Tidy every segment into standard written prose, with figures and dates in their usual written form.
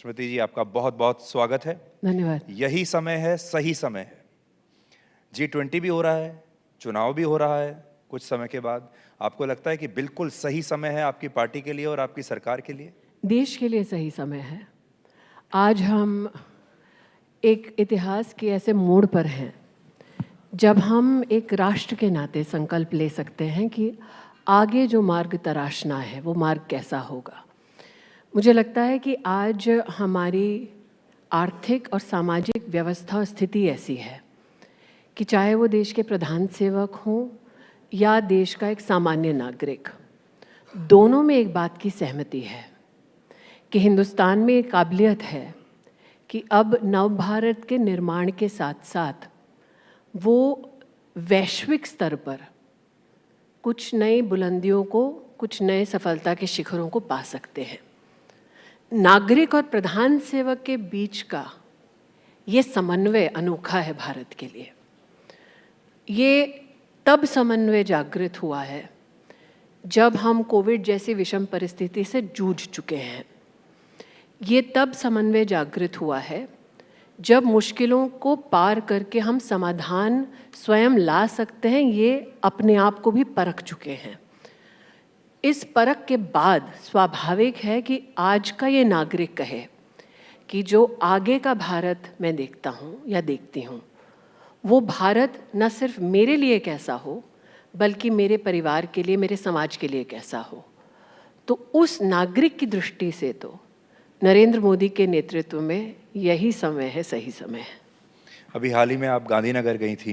स्मृति जी, आपका बहुत बहुत स्वागत है। धन्यवाद। यही समय है, सही समय है। G20 भी हो रहा है, चुनाव भी हो रहा है कुछ समय के बाद। आपको लगता है कि बिल्कुल सही समय है आपकी पार्टी के लिए और आपकी सरकार के लिए? देश के लिए सही समय है। आज हम एक इतिहास के ऐसे मोड़ पर हैं जब हम एक राष्ट्र के नाते संकल्प ले सकते हैं कि आगे जो मार्ग तराशना है वो मार्ग कैसा होगा। मुझे लगता है कि आज हमारी आर्थिक और सामाजिक व्यवस्था और स्थिति ऐसी है कि चाहे वो देश के प्रधान सेवक हों या देश का एक सामान्य नागरिक, दोनों में एक बात की सहमति है कि हिंदुस्तान में एक काबिलियत है कि अब नव भारत के निर्माण के साथ साथ वो वैश्विक स्तर पर कुछ नई बुलंदियों को, कुछ नए सफलता के शिखरों को पा सकते हैं। नागरिक और प्रधान सेवक के बीच का ये समन्वय अनोखा है भारत के लिए। ये तब समन्वय जागृत हुआ है जब हम कोविड जैसी विषम परिस्थिति से जूझ चुके हैं। ये तब समन्वय जागृत हुआ है जब मुश्किलों को पार करके हम समाधान स्वयं ला सकते हैं, ये अपने आप को भी परख चुके हैं। इस परख के बाद स्वाभाविक है कि आज का ये नागरिक कहे कि जो आगे का भारत मैं देखता हूँ या देखती हूँ, वो भारत न सिर्फ मेरे लिए कैसा हो बल्कि मेरे परिवार के लिए, मेरे समाज के लिए कैसा हो। तो उस नागरिक की दृष्टि से तो नरेंद्र मोदी के नेतृत्व में यही समय है, सही समय है। अभी हाल ही में आप गांधीनगर गई थी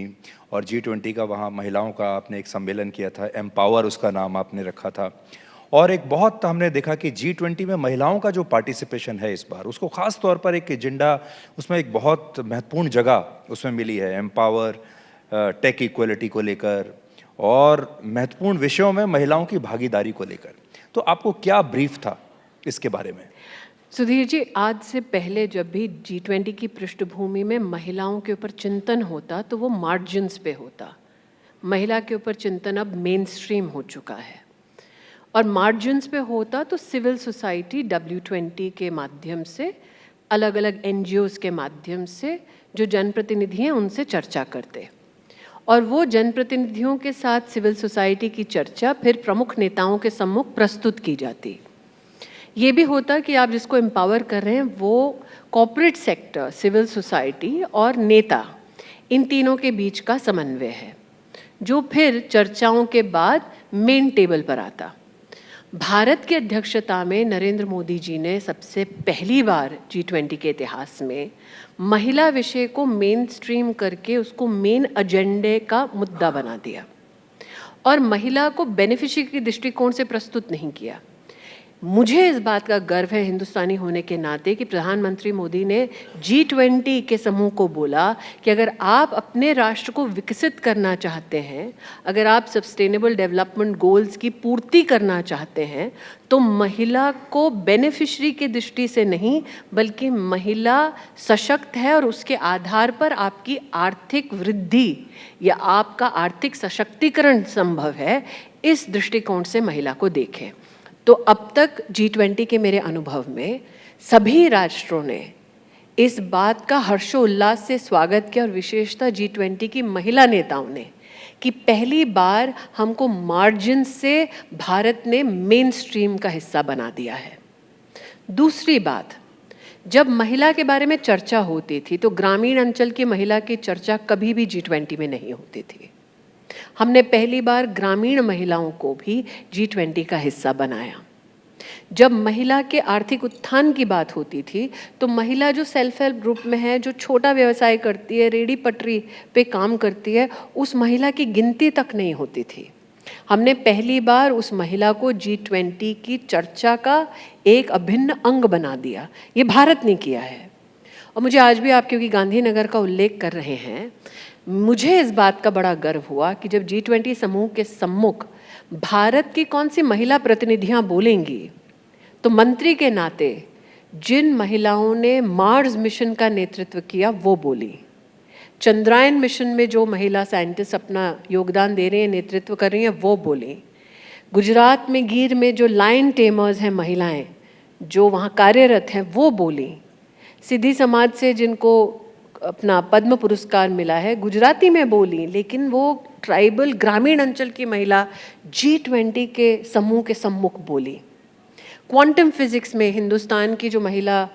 और G20 का वहाँ महिलाओं का आपने एक सम्मेलन किया था, एम्पावर उसका नाम आपने रखा था। और एक बहुत हमने देखा कि G20 में महिलाओं का जो पार्टिसिपेशन है इस बार, उसको ख़ास तौर पर एक एजेंडा, उसमें एक बहुत महत्वपूर्ण जगह उसमें मिली है। एम्पावर, टेक इक्वलिटी को लेकर और महत्वपूर्ण विषयों में महिलाओं की भागीदारी को लेकर। तो आपको क्या ब्रीफ था इसके बारे में? सुधीर जी, आज से पहले जब भी G20 की पृष्ठभूमि में महिलाओं के ऊपर चिंतन होता तो वो मार्जिन्स पे होता। महिला के ऊपर चिंतन अब मेन स्ट्रीम हो चुका है और मार्जिन्स पे होता तो सिविल सोसाइटी W20 के माध्यम से, अलग अलग NGOs के माध्यम से जो जनप्रतिनिधि हैं उनसे चर्चा करते और वो जनप्रतिनिधियों के साथ सिविल सोसाइटी की चर्चा फिर प्रमुख नेताओं के सम्मुख प्रस्तुत की जाती। ये भी होता कि आप जिसको एम्पावर कर रहे हैं वो कॉर्पोरेट सेक्टर, सिविल सोसाइटी और नेता, इन तीनों के बीच का समन्वय है जो फिर चर्चाओं के बाद मेन टेबल पर आता। भारत की अध्यक्षता में नरेंद्र मोदी जी ने सबसे पहली बार G20 के इतिहास में महिला विषय को मेन स्ट्रीम करके उसको मेन एजेंडे का मुद्दा बना दिया और महिला को बेनिफिशियरी के दृष्टिकोण से प्रस्तुत नहीं किया। मुझे इस बात का गर्व है हिंदुस्तानी होने के नाते कि प्रधानमंत्री मोदी ने G20 के समूह को बोला कि अगर आप अपने राष्ट्र को विकसित करना चाहते हैं, अगर आप सस्टेनेबल डेवलपमेंट गोल्स की पूर्ति करना चाहते हैं, तो महिला को बेनिफिशरी की दृष्टि से नहीं बल्कि महिला सशक्त है और उसके आधार पर आपकी आर्थिक वृद्धि या आपका आर्थिक सशक्तिकरण संभव है, इस दृष्टिकोण से महिला को देखें। तो अब तक G20 के मेरे अनुभव में सभी राष्ट्रों ने इस बात का हर्षोल्लास से स्वागत किया और विशेषतः G20 की महिला नेताओं ने कि पहली बार हमको मार्जिन से भारत ने मेन स्ट्रीम का हिस्सा बना दिया है। दूसरी बात, जब महिला के बारे में चर्चा होती थी तो ग्रामीण अंचल की महिला की चर्चा कभी भी G20 में नहीं होती थी। हमने पहली बार ग्रामीण महिलाओं को भी G20 का हिस्सा बनाया। जब महिला के आर्थिक उत्थान की बात होती थी तो महिला जो सेल्फ हेल्प ग्रुप में है, जो छोटा व्यवसाय करती है, रेडी पटरी पे काम करती है, उस महिला की गिनती तक नहीं होती थी। हमने पहली बार उस महिला को G20 की चर्चा का एक अभिन्न अंग बना दिया। ये भारत ने किया है। और मुझे आज भी, आप क्योंकि गांधीनगर का उल्लेख कर रहे हैं, मुझे इस बात का बड़ा गर्व हुआ कि जब G20 समूह के सम्मुख भारत की कौन सी महिला प्रतिनिधियां बोलेंगी तो मंत्री के नाते जिन महिलाओं ने मार्स मिशन का नेतृत्व किया वो बोली। चंद्रायन मिशन में जो महिला साइंटिस्ट अपना योगदान दे रही हैं, नेतृत्व कर रही हैं, वो बोली। गुजरात में गीर में जो लायन टेमर्स हैं महिलाएं, जो वहाँ कार्यरत हैं वो बोली, सिद्धि समाज से जिनको अपना पद्म पुरस्कार मिला है गुजराती में बोली, लेकिन वो ट्राइबल ग्रामीण अंचल की महिला G20 के समूह के सम्मुख बोली। क्वांटम फिजिक्स में हिंदुस्तान की जो महिला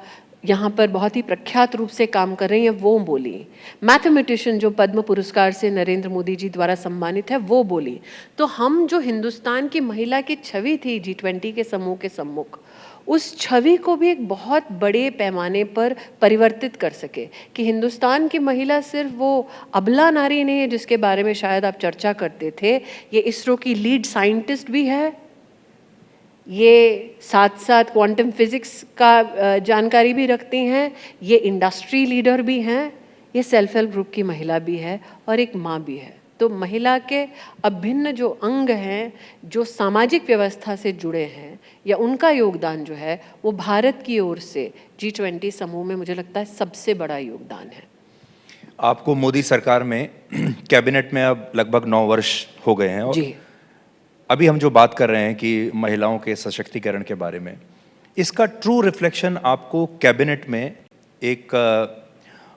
यहाँ पर बहुत ही प्रख्यात रूप से काम कर रही हैं वो बोली। मैथमेटिशियन जो पद्म पुरस्कार से नरेंद्र मोदी जी द्वारा सम्मानित है वो बोली। तो हम जो हिंदुस्तान की महिला की छवि थी G20 के समूह के सम्मुख, उस छवि को भी एक बहुत बड़े पैमाने पर परिवर्तित कर सके कि हिंदुस्तान की महिला सिर्फ वो अबला नारी नहीं है जिसके बारे में शायद आप चर्चा करते थे, ये इसरो की लीड साइंटिस्ट भी है, ये साथ साथ क्वांटम फिजिक्स का जानकारी भी रखती हैं, ये इंडस्ट्री लीडर भी हैं, ये सेल्फ हेल्प ग्रुप की महिला भी है और एक माँ भी है। तो महिला के अभिन्न जो अंग हैं, जो सामाजिक व्यवस्था से जुड़े हैं, या उनका योगदान जो है वो भारत की ओर से G20 समूह में मुझे लगता है सबसे बड़ा योगदान है। आपको मोदी सरकार में कैबिनेट में अब लगभग 9 वर्ष हो गए हैं और जी। अभी हम जो बात कर रहे हैं कि महिलाओं के सशक्तिकरण के बारे में, इसका ट्रू रिफ्लेक्शन आपको कैबिनेट में एक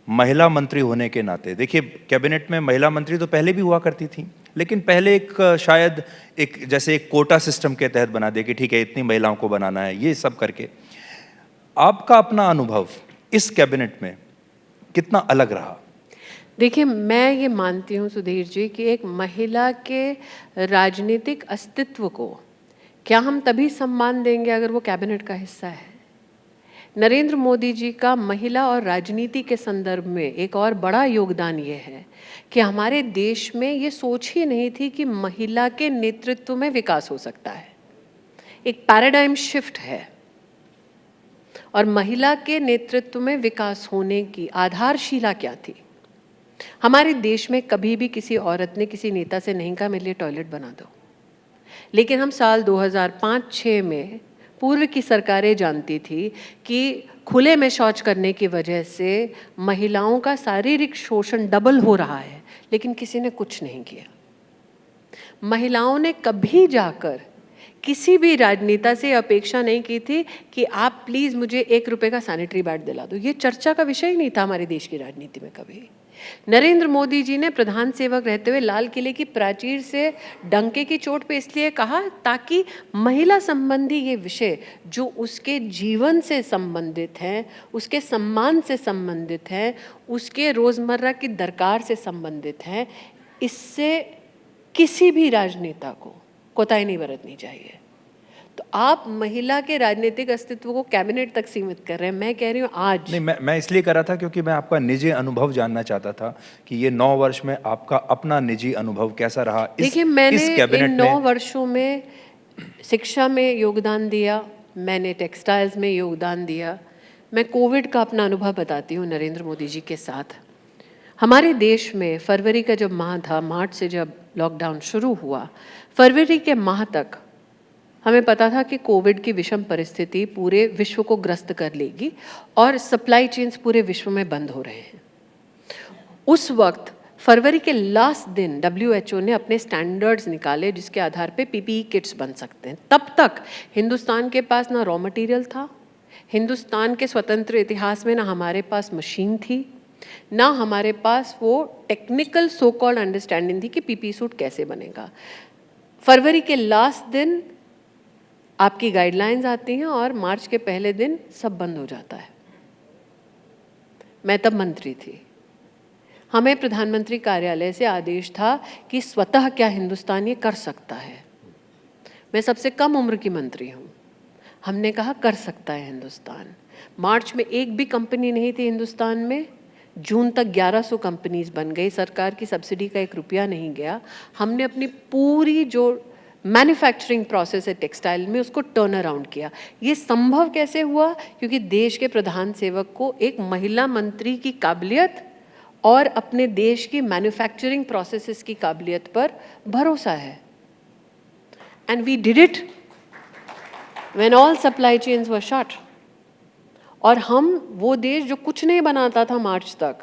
महिला मंत्री होने के नाते, देखिए कैबिनेट में महिला मंत्री तो पहले भी हुआ करती थी, लेकिन पहले शायद जैसे एक कोटा सिस्टम के तहत बना दिया कि ठीक है इतनी महिलाओं को बनाना है, ये सब करके। आपका अपना अनुभव इस कैबिनेट में कितना अलग रहा? देखिए, मैं ये मानती हूँ सुधीर जी कि एक महिला के राजनीतिक अस्तित्व को क्या हम तभी सम्मान देंगे अगर वो कैबिनेट का हिस्सा है। नरेंद्र मोदी जी का महिला और राजनीति के संदर्भ में एक और बड़ा योगदान ये है कि हमारे देश में ये सोच ही नहीं थी कि महिला के नेतृत्व में विकास हो सकता है। एक पैराडाइम शिफ्ट है और महिला के नेतृत्व में विकास होने की आधारशिला क्या थी? हमारे देश में कभी भी किसी औरत ने किसी नेता से नहीं कहा मेरे लिए टॉयलेट बना दो, लेकिन हम साल 2005-06 में पूर्व की सरकारें जानती थी कि खुले में शौच करने की वजह से महिलाओं का शारीरिक शोषण डबल हो रहा है, लेकिन किसी ने कुछ नहीं किया। महिलाओं ने कभी जाकर किसी भी राजनेता से अपेक्षा नहीं की थी कि आप प्लीज़ मुझे 1 रुपये का सैनिटरी पैड दिला दो। ये चर्चा का विषय ही नहीं था हमारे देश की राजनीति में कभी। नरेंद्र मोदी जी ने प्रधान सेवक रहते हुए लाल किले की प्राचीर से डंके की चोट पे इसलिए कहा ताकि महिला संबंधी ये विषय जो उसके जीवन से संबंधित हैं, उसके सम्मान से संबंधित हैं, उसके रोज़मर्रा की दरकार से संबंधित हैं, इससे किसी भी राजनेता को कोताही नहीं बरतनी चाहिए। तो आप महिला के राजनीतिक अस्तित्व को कैबिनेट तक सीमित कर रहे हैं। मैं कह रही हूँ आज नहीं, मैं इसलिए कर रहा था क्योंकि मैं आपका निजी अनुभव जानना चाहता था कि ये 9 वर्ष में आपका अपना निजी अनुभव कैसा रहा देखिए, मैंने इन 9 वर्षों में शिक्षा में योगदान दिया, मैंने टेक्सटाइल्स में योगदान दिया। मैं कोविड का अपना अनुभव बताती हूँ नरेंद्र मोदी जी के साथ। हमारे देश में फरवरी का जब माह था, मार्च से जब लॉकडाउन शुरू हुआ, फरवरी के माह तक हमें पता था कि कोविड की विषम परिस्थिति पूरे विश्व को ग्रस्त कर लेगी और सप्लाई चेन्स पूरे विश्व में बंद हो रहे हैं। उस वक्त फरवरी के लास्ट दिन WHO ने अपने स्टैंडर्ड्स निकाले जिसके आधार पे PPE किट्स बन सकते हैं। तब तक हिंदुस्तान के पास ना रॉ मटेरियल था, हिंदुस्तान के स्वतंत्र इतिहास में ना हमारे पास मशीन थी, ना हमारे पास वो टेक्निकल सो कॉल्ड अंडरस्टैंडिंग थी कि PPE सूट कैसे बनेगा। फरवरी के लास्ट दिन आपकी गाइडलाइंस आती हैं और मार्च के पहले दिन सब बंद हो जाता है। मैं तब मंत्री थी। हमें प्रधानमंत्री कार्यालय से आदेश था कि स्वतः क्या हिंदुस्तान ये कर सकता है। मैं सबसे कम उम्र की मंत्री हूँ। हमने कहा कर सकता है हिंदुस्तान। मार्च में एक भी कंपनी नहीं थी हिंदुस्तान में, जून तक 1100 कंपनीज बन गई, सरकार की सब्सिडी का 1 रुपया नहीं गया। हमने अपनी पूरी जो मैन्युफैक्चरिंग प्रोसेस है टेक्सटाइल में उसको टर्न अराउंड किया। ये संभव कैसे हुआ? क्योंकि देश के प्रधान सेवक को एक महिला मंत्री की काबिलियत और अपने देश की मैन्युफैक्चरिंग प्रोसेसेस की काबिलियत पर भरोसा है। And we did it when all supply chains were shut. और हम वो देश जो कुछ नहीं बनाता था मार्च तक,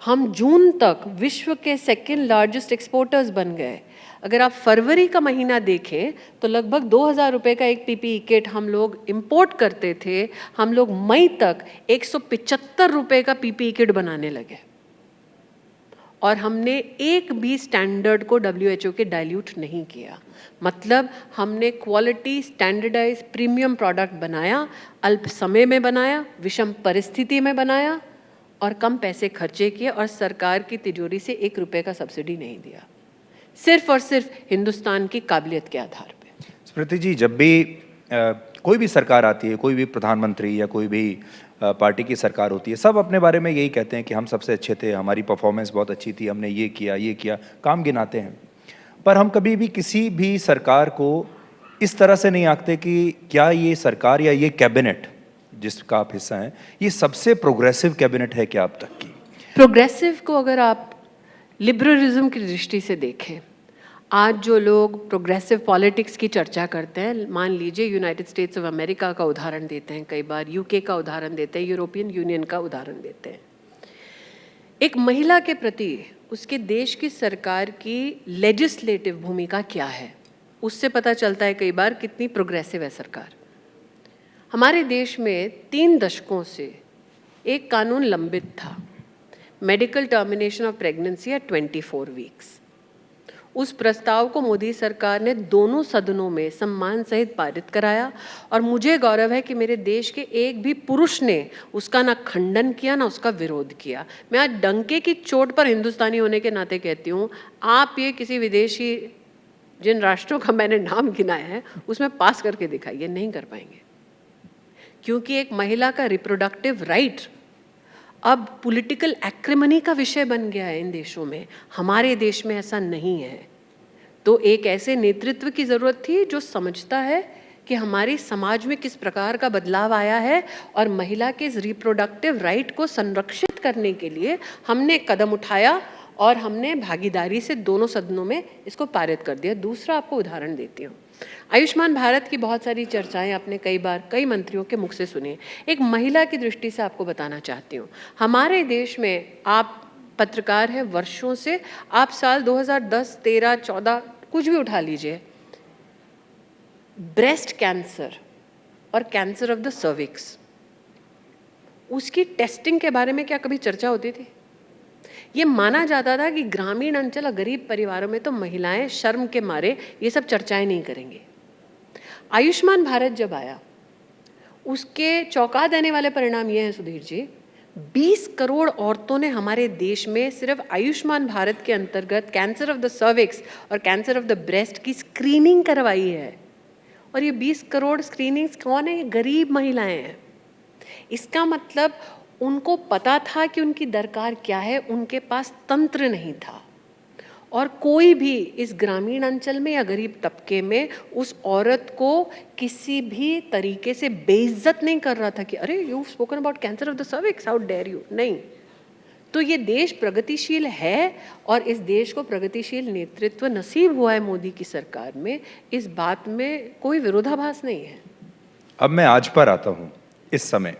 हम जून तक विश्व के सेकेंड लार्जेस्ट एक्सपोर्टर्स बन गए। अगर आप फरवरी का महीना देखें तो लगभग 2000 रुपये का एक पीपीई किट हम लोग इंपोर्ट करते थे, हम लोग मई तक 175 रुपये का पीपीई किट बनाने लगे और हमने एक भी स्टैंडर्ड को WHO के डाइल्यूट नहीं किया। मतलब हमने क्वालिटी स्टैंडर्डाइज प्रीमियम प्रोडक्ट बनाया, अल्प समय में बनाया, विषम परिस्थिति में बनाया और कम पैसे खर्चे किए और सरकार की तिजोरी से 1 रुपये का सब्सिडी नहीं दिया, सिर्फ और सिर्फ हिंदुस्तान की काबिलियत के आधार पे। स्मृति जी, जब भी कोई भी सरकार आती है, कोई भी प्रधानमंत्री या कोई भी पार्टी की सरकार होती है, सब अपने बारे में यही कहते हैं कि हम सबसे अच्छे थे, हमारी परफॉर्मेंस बहुत अच्छी थी, हमने ये किया, काम गिनाते हैं। पर हम कभी भी किसी भी सरकार को इस तरह से नहीं आंकते कि क्या ये सरकार या ये कैबिनेट जिसका आप हिस्सा हैं, ये सबसे प्रोग्रेसिव कैबिनेट है क्या अब तक की? प्रोग्रेसिव को अगर आप लिबरलिज्म की दृष्टि से देखें, आज जो लोग प्रोग्रेसिव पॉलिटिक्स की चर्चा करते हैं, मान लीजिए यूनाइटेड स्टेट्स ऑफ अमेरिका का उदाहरण देते हैं, कई बार यूके का उदाहरण देते हैं, यूरोपियन यूनियन का उदाहरण देते हैं। एक महिला के प्रति उसके देश की सरकार की लेजिस्लेटिव भूमिका क्या है, उससे पता चलता है कई बार कितनी प्रोग्रेसिव है सरकार। हमारे देश में 3 दशकों से एक कानून लंबित था, medical termination of pregnancy at 24 weeks. उस प्रस्ताव को मोदी सरकार ने दोनों सदनों में सम्मान सहित पारित कराया और मुझे गौरव है कि मेरे देश के एक भी पुरुष ने उसका ना खंडन किया ना उसका विरोध किया। मैं आज डंके की चोट पर हिंदुस्तानी होने के नाते कहती हूँ, आप ये किसी विदेशी जिन राष्ट्रों का मैंने नाम गिनाया है उसमें पास करके दिखाइए, नहीं कर पाएंगे, क्योंकि एक महिला का रिप्रोडक्टिव राइट अब पॉलिटिकल एक्रिमनी का विषय बन गया है इन देशों में। हमारे देश में ऐसा नहीं है। तो एक ऐसे नेतृत्व की ज़रूरत थी जो समझता है कि हमारे समाज में किस प्रकार का बदलाव आया है और महिला के इस रिप्रोडक्टिव राइट को संरक्षित करने के लिए हमने कदम उठाया और हमने भागीदारी से दोनों सदनों में इसको पारित कर दिया। दूसरा आपको उदाहरण देती हूँ, आयुष्मान भारत की बहुत सारी चर्चाएं आपने कई बार कई मंत्रियों के मुख से सुनी। एक महिला की दृष्टि से आपको बताना चाहती हूँ, हमारे देश में, आप पत्रकार हैं वर्षों से, आप साल 2010, 13, 14 कुछ भी उठा लीजिए, ब्रेस्ट कैंसर और कैंसर ऑफ द सर्विक्स, उसकी टेस्टिंग के बारे में क्या कभी चर्चा होती थी? ये माना जाता था कि ग्रामीण अंचल और गरीब परिवारों में तो महिलाएं शर्म के मारे ये सब चर्चाएं नहीं करेंगे। आयुष्मान भारत जब आया, उसके चौंका देने वाले परिणाम ये हैं सुधीर जी, 20 करोड़ औरतों ने हमारे देश में सिर्फ आयुष्मान भारत के अंतर्गत कैंसर ऑफ द सर्विक्स और कैंसर ऑफ द ब्रेस्ट की स्क्रीनिंग करवाई है। और ये 20 करोड़ स्क्रीनिंग्स कौन है? ये गरीब महिलाएं हैं। इसका मतलब उनको पता था कि उनकी दरकार क्या है, उनके पास तंत्र नहीं था और कोई भी इस ग्रामीण अंचल में या गरीब तबके में उस औरत को किसी भी तरीके से बेइज्जत नहीं कर रहा था कि अरे you spoken about cancer of the cervix, how dare you. नहीं, तो ये देश प्रगतिशील है और इस देश को प्रगतिशील नेतृत्व नसीब हुआ है मोदी की सरकार में, इस बात में कोई विरोधाभास नहीं है। अब मैं आज पर आता हूँ। इस समय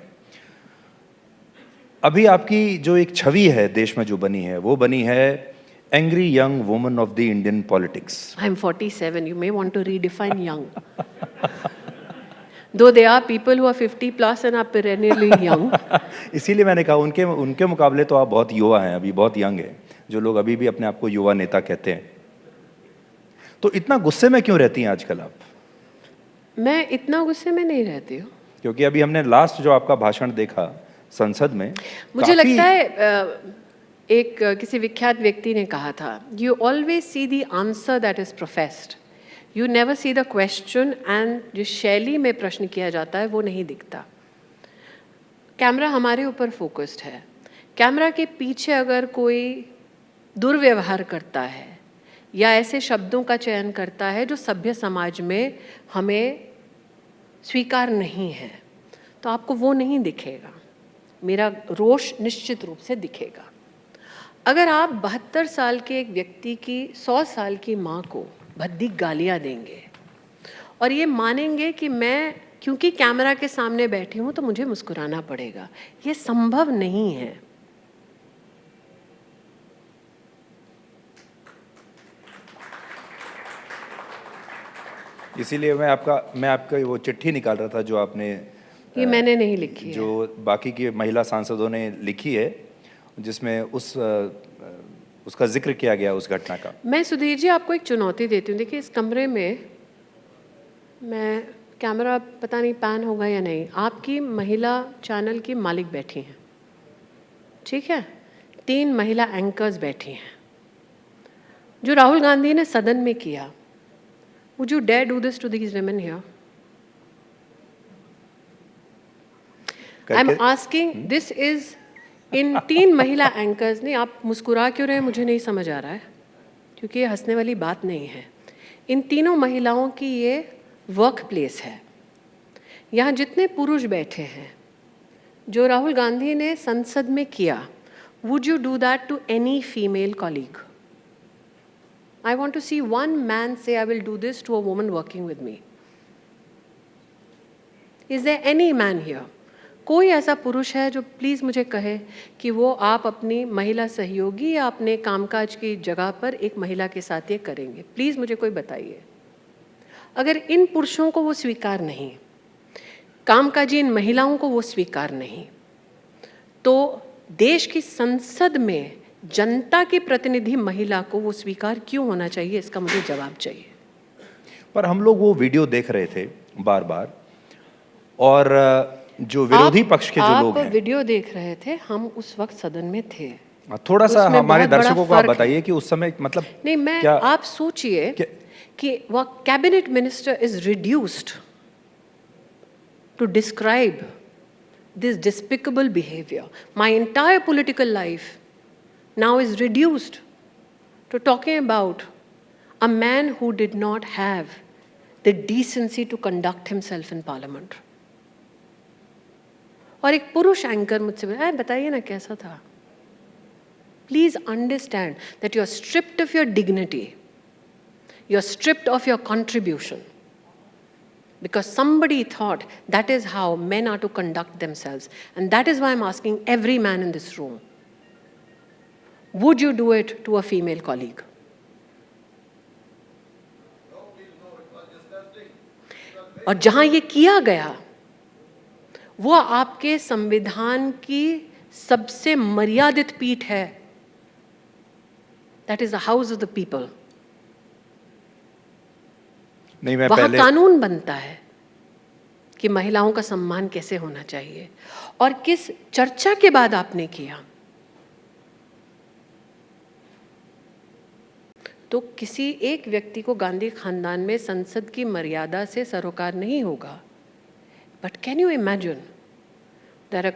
अभी आपकी जो एक छवि है देश में जो बनी है, वो बनी है angry young woman of the Indian politics. I'm 47. You may want to redefine young. Though there are people who are 50 plus and are perennially young. इसीलिए मैंने कहा उनके मुकाबले तो आप बहुत युवा हैं, अभी बहुत यंग हैं, जो लोग अभी भी अपने आप को युवा नेता कहते हैं। तो इतना गुस्से में क्यों रहती हैं आजकल आप? मैं इतना गुस्से में नहीं रहती हूँ, क्योंकि अभी हमने लास्ट जो आपका भाषण देखा संसद में, मुझे लगता है एक किसी विख्यात व्यक्ति ने कहा था, you always see the answer that is professed, you never see the question, and जिस शैली में प्रश्न किया जाता है वो नहीं दिखता। कैमरा हमारे ऊपर फोकस्ड है, कैमरा के पीछे अगर कोई दुर्व्यवहार करता है या ऐसे शब्दों का चयन करता है जो सभ्य समाज में हमें स्वीकार नहीं है, तो आपको वो नहीं दिखेगा। मेरा रोष निश्चित रूप से दिखेगा। अगर आप 72 साल के एक व्यक्ति की 100 साल की माँ को भद्दी गालियाँ देंगे और ये मानेंगे कि मैं क्योंकि कैमरा के सामने बैठी हूँ तो मुझे मुस्कुराना पड़ेगा, ये संभव नहीं है। इसीलिए मैं आपका वो चिट्ठी निकाल रहा था जो आपने ये मैंने नहीं लिखी है। जो बाकी की महिला सांसदों ने लिखी है, जिसमें उसका जिक्र किया गया उस घटना का। मैं सुधीर जी आपको एक चुनौती देती हूँ। देखिए, इस कमरे में मैं कैमरा पता नहीं पैन होगा या नहीं, आपकी महिला चैनल की मालिक बैठी हैं, ठीक है, 3 महिला एंकर्स बैठी हैं। जो राहुल गांधी ने सदन में किया, would you dare do this to these women here? I'm asking, this is इन 3 महिला एंकर्स ने, आप मुस्कुरा क्यों रहे हैं मुझे नहीं समझ आ रहा है, क्योंकि ये हंसने वाली बात नहीं है। इन तीनों महिलाओं की ये वर्क प्लेस है। यहाँ जितने पुरुष बैठे हैं, जो राहुल गांधी ने संसद में किया, would you do that to any female colleague? I want to see one man say, I will do this to a woman working with me. Is there any man here? कोई ऐसा पुरुष है जो प्लीज़ मुझे कहे कि वो आप अपनी महिला सहयोगी या अपने कामकाज की जगह पर एक महिला के साथ ये करेंगे? प्लीज़ मुझे कोई बताइए। अगर इन पुरुषों को वो स्वीकार नहीं, कामकाजी इन महिलाओं को वो स्वीकार नहीं, तो देश की संसद में जनता की प्रतिनिधि महिला को वो स्वीकार क्यों होना चाहिए? इसका मुझे जवाब चाहिए। पर हम लोग वो वीडियो देख रहे थे बार बार, और जो विरोधी पक्ष के जो लोग हैं, आप वीडियो देख रहे थे, हम उस वक्त सदन में थे। थोड़ा सा हमारे दर्शकों को आप बताइए कि उस समय मतलब नहीं, मैं क्या, आप सोचिए कि वह cabinet minister is reduced to describe this despicable behavior. My entire political life now is reduced to talking about a man who did not have the decency to conduct himself in parliament. और एक पुरुष anchor मुझसे बोला, बताइए ना कैसा था? Please understand that you are stripped of your dignity, you are stripped of your contribution, because somebody thought that is how men are to conduct themselves. And that is why I'm asking every man in this room, would you do it to a female colleague? और जहां ये किया गया, वो आपके संविधान की सबसे मर्यादित पीठ है। That is the house of the people. नहीं, मैं वहाँ कानून बनता है कि महिलाओं का सम्मान कैसे होना चाहिए, और किस चर्चा के बाद आपने किया। तो किसी एक व्यक्ति को गांधी खानदान में संसद की मर्यादा से सरोकार नहीं होगा। But can you imagine that a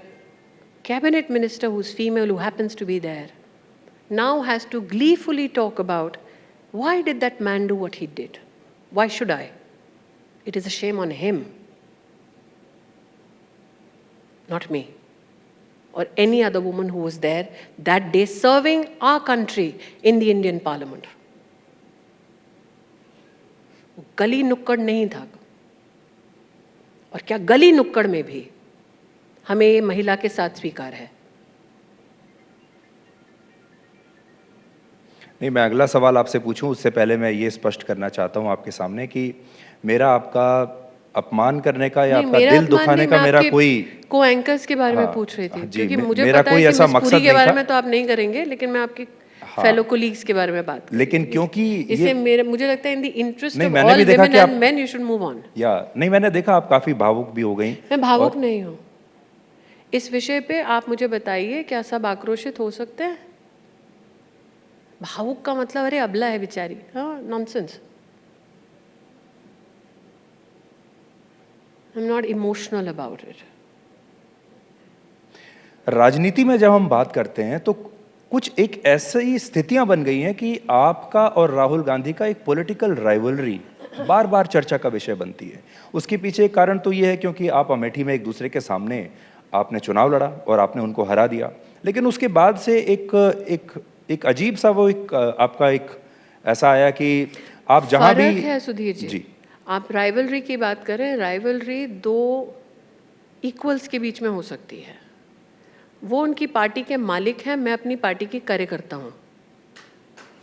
cabinet minister who is female, who happens to be there, now has to gleefully talk about why did that man do what he did? Why should I? It is a shame on him, not me, or any other woman who was there that day serving our country in the Indian Parliament. गली नुक्कड़ नहीं था, और क्या गली नुक्कड़ में भी हमें ये महिला के साथ स्वीकार है? नहीं, मैं अगला सवाल आपसे पूछूं उससे पहले मैं ये स्पष्ट करना चाहता हूं आपके सामने कि मेरा आपका अपमान करने का या आपका दिल दुखाने का मेरा कोई को एंकर्स के बारे में पूछ रही थी, क्योंकि मुझे मेरा पता कोई है ऐसा कि मकसद के बारे नहीं में तो आप नहीं करेंगे, लेकिन मैं आपकी हाँ, फेलो कोलीग्स के बारे में बात करूं। लेकिन क्योंकि इसलिए मुझे लगता है in the interest of all women and main you should move on. या नहीं, मैंने देखा आप काफी भावुक भी हो गई। मैं भावुक नहीं हूँ। इस विषय पे आप मुझे बताइए, क्या सब आक्रोशित हो सकते हैं? भावुक का मतलब अरे अबला है बेचारी, हाँ, nonsense. I am not emotional about it. राजनीति में जब हम बात करते हैं तो कुछ एक ऐसी स्थितियां बन गई हैं कि आपका और राहुल गांधी का एक पॉलिटिकल राइवलरी बार बार चर्चा का विषय बनती है। उसके पीछे एक कारण तो ये है क्योंकि आप अमेठी में एक दूसरे के सामने आपने चुनाव लड़ा और आपने उनको हरा दिया, लेकिन उसके बाद से एक अजीब सा वो एक आपका एक ऐसा आया कि आप जहां भी है सुधीर जी, आप राइवलरी की बात करें, राइवलरी दो इक्वल्स के बीच में हो सकती है। वो उनकी पार्टी के मालिक हैं, मैं अपनी पार्टी की कार्यकर्ता हूं,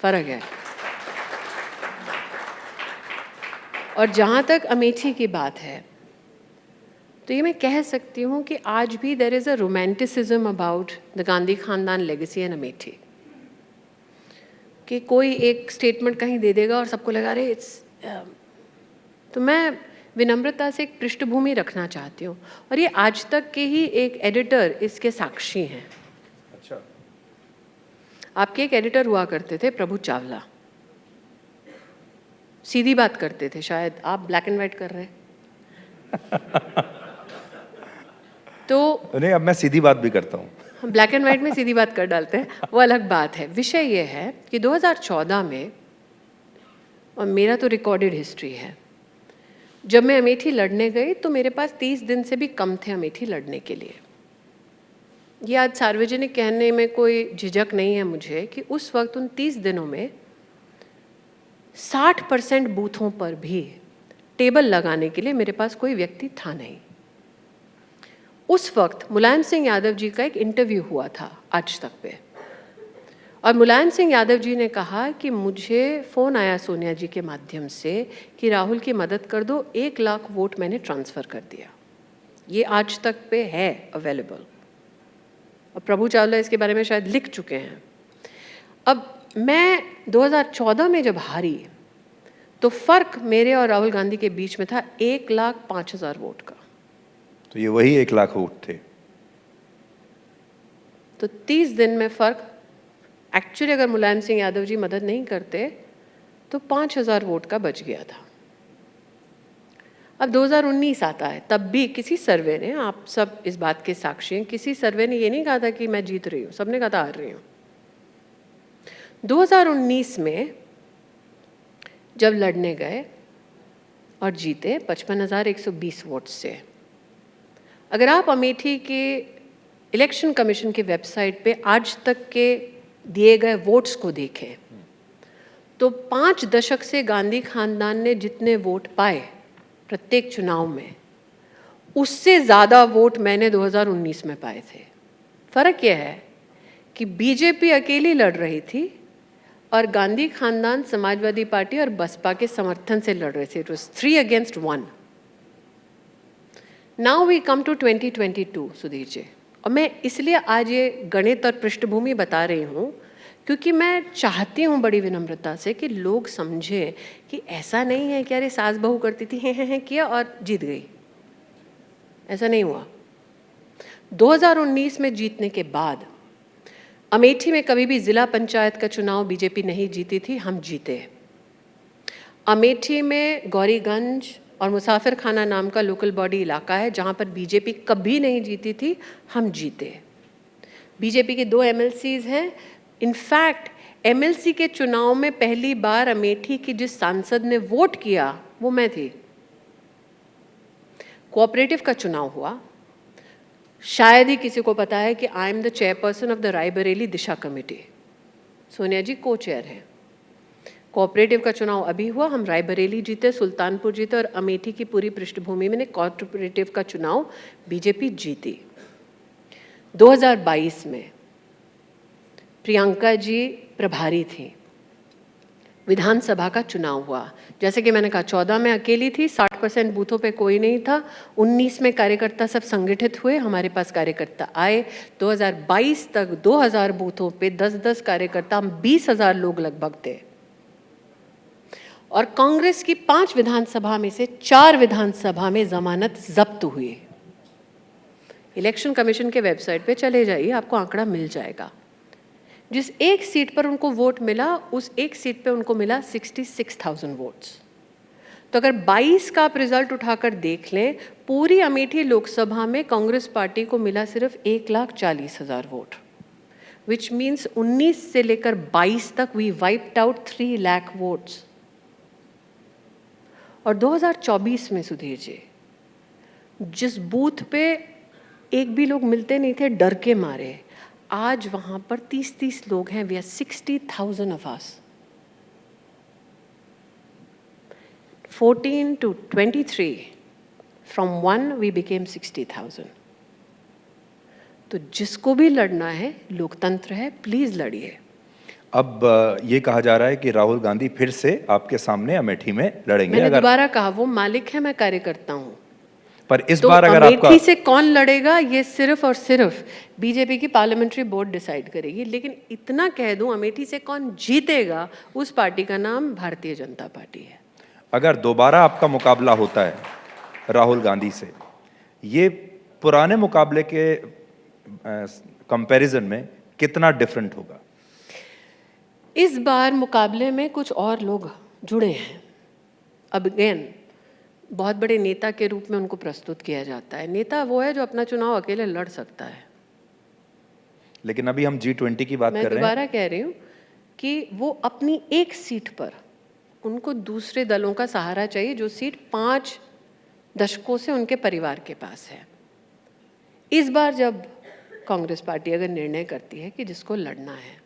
फर्क है। और जहाँ तक अमेठी की बात है, तो ये मैं कह सकती हूँ कि आज भी there is a romanticism about the Gandhi खानदान लेगेसी इन अमेठी, कि कोई एक स्टेटमेंट कहीं दे देगा और सबको लगा रहे इट्स तो मैं विनम्रता से एक पृष्ठभूमि रखना चाहती हूँ, और ये आज तक के ही एक एडिटर इसके साक्षी हैं। अच्छा, आपके एक एडिटर हुआ करते थे, प्रभु चावला, सीधी बात करते थे। शायद आप ब्लैक एंड वाइट कर रहे हैं तो नहीं, अब मैं सीधी बात भी करता हूँ। हम ब्लैक एंड वाइट में सीधी बात कर डालते हैं, वो अलग बात है। विषय ये है कि 2014 में, और मेरा तो रिकॉर्डेड हिस्ट्री है, जब मैं अमेठी लड़ने गई तो मेरे पास 30 दिन से भी कम थे अमेठी लड़ने के लिए। ये आज सार्वजनिक कहने में कोई झिझक नहीं है मुझे कि उस वक्त उन 30 दिनों में 60% बूथों पर भी टेबल लगाने के लिए मेरे पास कोई व्यक्ति था नहीं। उस वक्त मुलायम सिंह यादव जी का एक इंटरव्यू हुआ था आज तक पे, और मुलायम सिंह यादव जी ने कहा कि मुझे फ़ोन आया सोनिया जी के माध्यम से कि राहुल की मदद कर दो, 1 लाख वोट मैंने ट्रांसफ़र कर दिया। ये आज तक पे है अवेलेबल, और प्रभु चावला इसके बारे में शायद लिख चुके हैं। अब मैं 2014 में जब हारी तो फ़र्क मेरे और राहुल गांधी के बीच में था 1,05,000 वोट का। तो ये वही 1 लाख वोट थे। तो 30 दिन में फ़र्क, एक्चुअली अगर मुलायम सिंह यादव जी मदद नहीं करते तो 5,000 वोट का बच गया था। अब 2019 आता है, तब भी किसी सर्वे ने, आप सब इस बात के साक्षी हैं, किसी सर्वे ने ये नहीं कहा था कि मैं जीत रही हूँ, सबने कहा था हार रही हूँ। 2019 में जब लड़ने गए और जीते 55,120 वोट से। अगर आप अमेठी के इलेक्शन कमीशन की वेबसाइट पे आज तक के दिए गए वोट्स को देखें तो 5 दशक से गांधी खानदान ने जितने वोट पाए प्रत्येक चुनाव में, उससे ज़्यादा वोट मैंने 2019 में पाए थे। फ़र्क यह है कि बीजेपी अकेली लड़ रही थी और गांधी खानदान, समाजवादी पार्टी और बसपा के समर्थन से लड़ रहे थे। It was 3 against 1। Now we come to 2022 Sudhir ji, और मैं इसलिए आज ये गणित और पृष्ठभूमि बता रही हूँ क्योंकि मैं चाहती हूँ बड़ी विनम्रता से कि लोग समझें कि ऐसा नहीं है कि अरे सास बहू करती थी हैं किया और जीत गई। ऐसा नहीं हुआ। 2019 में जीतने के बाद अमेठी में कभी भी ज़िला पंचायत का चुनाव बीजेपी नहीं जीती थी, हम जीते। अमेठी में गौरीगंज और मुसाफिर खाना नाम का लोकल बॉडी इलाका है जहाँ पर बीजेपी कभी नहीं जीती थी, हम जीते। बीजेपी के 2 MLCs हैं। इनफैक्ट MLC के चुनाव में पहली बार अमेठी की जिस सांसद ने वोट किया वो मैं थी। कोऑपरेटिव का चुनाव हुआ। शायद ही किसी को पता है कि I am the chairperson of the Raebareli Disha committee. Sonia ji को चेयर हैं। कोऑपरेटिव का चुनाव अभी हुआ, हम रायबरेली जीते, सुल्तानपुर जीते, और अमेठी की पूरी पृष्ठभूमि में कोऑपरेटिव का चुनाव बीजेपी जीती। 2022 में प्रियंका जी प्रभारी थी। विधानसभा का चुनाव हुआ, जैसे कि मैंने कहा 14 में अकेली थी, 60% बूथों पे कोई नहीं था। 19 में कार्यकर्ता सब संगठित हुए, हमारे पास कार्यकर्ता आए। 2022 तक 2000 बूथों पे 10-10 कार्यकर्ता, हम 20,000 लोग लगभग थे। और कांग्रेस की 5 विधानसभा में से 4 विधानसभा में जमानत जब्त हुई। इलेक्शन कमीशन के वेबसाइट पे चले जाइए, आपको आंकड़ा मिल जाएगा। जिस एक सीट पर उनको वोट मिला, उस एक सीट पे उनको मिला 66,000 वोट्स। तो अगर 22 का आप रिजल्ट उठाकर देख लें, पूरी अमेठी लोकसभा में कांग्रेस पार्टी को मिला सिर्फ 1,40,000 वोट, विच मीन्स 19 से लेकर 22 तक we wiped out 3 lakh votes. और 2024 में सुधीर जी, जिस बूथ पे एक भी लोग मिलते नहीं थे डर के मारे, आज वहां पर 30-30 लोग हैं। We are 60,000 of us. 14 to 23, from 1 we became 60,000। तो जिसको भी लड़ना है, लोकतंत्र है, प्लीज लड़िए। अब ये कहा जा रहा है कि राहुल गांधी फिर से आपके सामने अमेठी में लड़ेंगे। मैंने अगर दोबारा कहा, वो मालिक है, मैं कार्यकर्ता हूँ। पर इस तो बार अगर आपका अमेठी से कौन लड़ेगा ये सिर्फ और सिर्फ बीजेपी की पार्लियामेंट्री बोर्ड डिसाइड करेगी। लेकिन इतना कह दूं, अमेठी से कौन जीतेगा उस पार्टी का नाम भारतीय जनता पार्टी है। अगर दोबारा आपका मुकाबला होता है राहुल गांधी से, ये पुराने मुकाबले के कंपैरिजन में कितना डिफरेंट होगा? इस बार मुकाबले में कुछ और लोग जुड़े हैं। अब अगेन बहुत बड़े नेता के रूप में उनको प्रस्तुत किया जाता है। नेता वो है जो अपना चुनाव अकेले लड़ सकता है। लेकिन अभी हम G20 की बात मैं कर रहे हैं। दोबारा कह रही हूँ कि वो अपनी एक सीट पर, उनको दूसरे दलों का सहारा चाहिए, जो सीट 5 दशकों से उनके परिवार के पास है। इस बार जब कांग्रेस पार्टी अगर निर्णय करती है कि जिसको लड़ना है,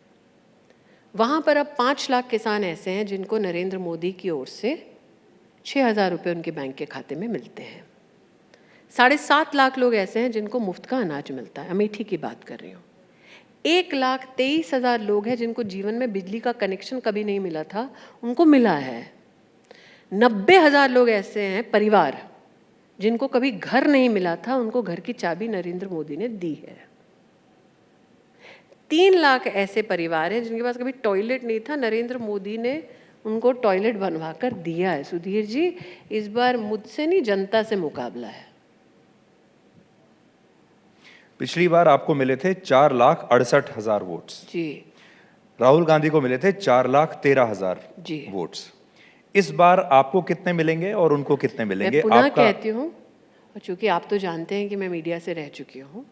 वहाँ पर अब 5 लाख किसान ऐसे हैं जिनको नरेंद्र मोदी की ओर से 6,000 रुपये उनके बैंक के खाते में मिलते हैं। 7.5 लाख लोग ऐसे हैं जिनको मुफ्त का अनाज मिलता है, अमेठी की बात कर रही हूँ। 1,23,000 लोग हैं जिनको जीवन में बिजली का कनेक्शन कभी नहीं मिला था, उनको मिला है। 90,000 लोग ऐसे हैं परिवार जिनको कभी घर नहीं मिला था, उनको घर की चाबी नरेंद्र मोदी ने दी है। 3 लाख ऐसे परिवार हैं जिनके पास कभी टॉयलेट नहीं था, नरेंद्र मोदी ने उनको टॉयलेट बनवा कर दिया है। सुधीर जी, इस बार मुझसे नहीं, जनता से मुकाबला है। पिछली बार आपको मिले थे 4,68,000 वोट्स जी। राहुल गांधी को मिले थे 4,13,000 जी। वोट्स। इस बार आपको कितने मिलेंगे और उनको कितने मिलेंगे? मैं पुनः कहती हूँ, और चूंकि आप तो जानते हैं कि मैं मीडिया से रह चुकी हूँ,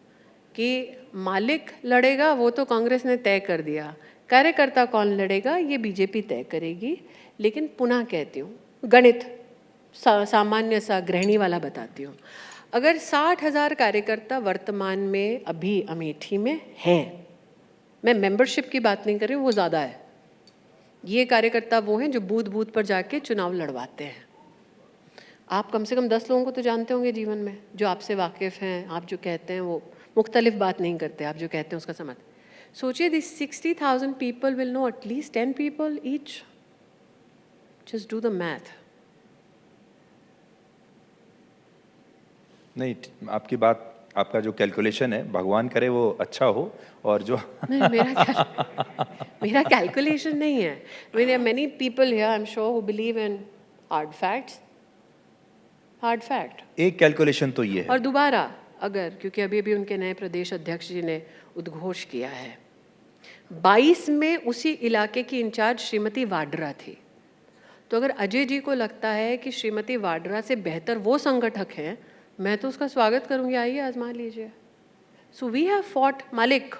कि मालिक लड़ेगा वो तो कांग्रेस ने तय कर दिया, कार्यकर्ता कौन लड़ेगा ये बीजेपी तय करेगी। लेकिन पुनः कहती हूँ, गणित सामान्य सा गृहिणी वाला बताती हूँ, अगर 60,000 कार्यकर्ता वर्तमान में अभी अमेठी में हैं, मैं मेंबरशिप की बात नहीं कर रही हूँ, वो ज़्यादा है। ये कार्यकर्ता वो हैं जो बूथ बूथ पर जाके चुनाव लड़वाते हैं। आप कम से कम 10 लोगों को तो जानते होंगे जीवन में, जो आपसे वाकिफ़ हैं। आप जो कहते हैं वो मुख्तलिफ बात नहीं करते, आप जो कहते हैं उसका समझ। सोचिए, this 60,000 people will know at least 10 people each. Just do the math. नहीं, आपकी बात, आपका जो कैलकुलेशन है, भगवान करे वो अच्छा हो। और जो नहीं, मेरा कैलकुलेशन नहीं है। There are many people here, I'm sure, who believe in hard facts. Hard fact. एक कैलकुलेशन तो ये है। और दोबारा अगर, क्योंकि अभी अभी उनके नए प्रदेश अध्यक्ष जी ने उद्घोष किया है, 22 में उसी इलाके की इंचार्ज श्रीमती वाड्रा थी। तो अगर अजय जी को लगता है कि श्रीमती वाड्रा से बेहतर वो संगठक हैं, मैं तो उसका स्वागत करूंगी, आइए आजमा लीजिए। सो वी हैव फॉट मालिक।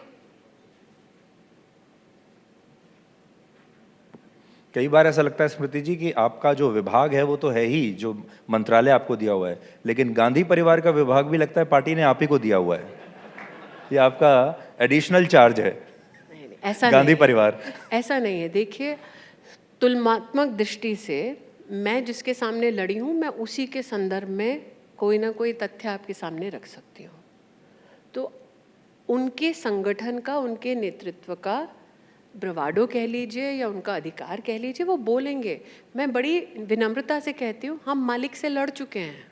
कई बार ऐसा लगता है स्मृति जी कि आपका जो विभाग है वो तो है ही, जो मंत्रालय आपको दिया हुआ है, लेकिन गांधी परिवार का विभाग भी लगता है पार्टी ने आप ही को दिया हुआ है। ये आपका एडिशनल चार्ज है। नहीं, ऐसा गांधी नहीं परिवार ऐसा नहीं है। देखिए, तुलनात्मक दृष्टि से मैं जिसके सामने लड़ी हूँ, मैं उसी के संदर्भ में कोई ना कोई तथ्य आपके सामने रख सकती हूँ। तो उनके संगठन का, उनके नेतृत्व का ब्रवाडो कह लीजिए या उनका अधिकार कह लीजिए, वो बोलेंगे। मैं बड़ी विनम्रता से कहती हूँ, हम मालिक से लड़ चुके हैं।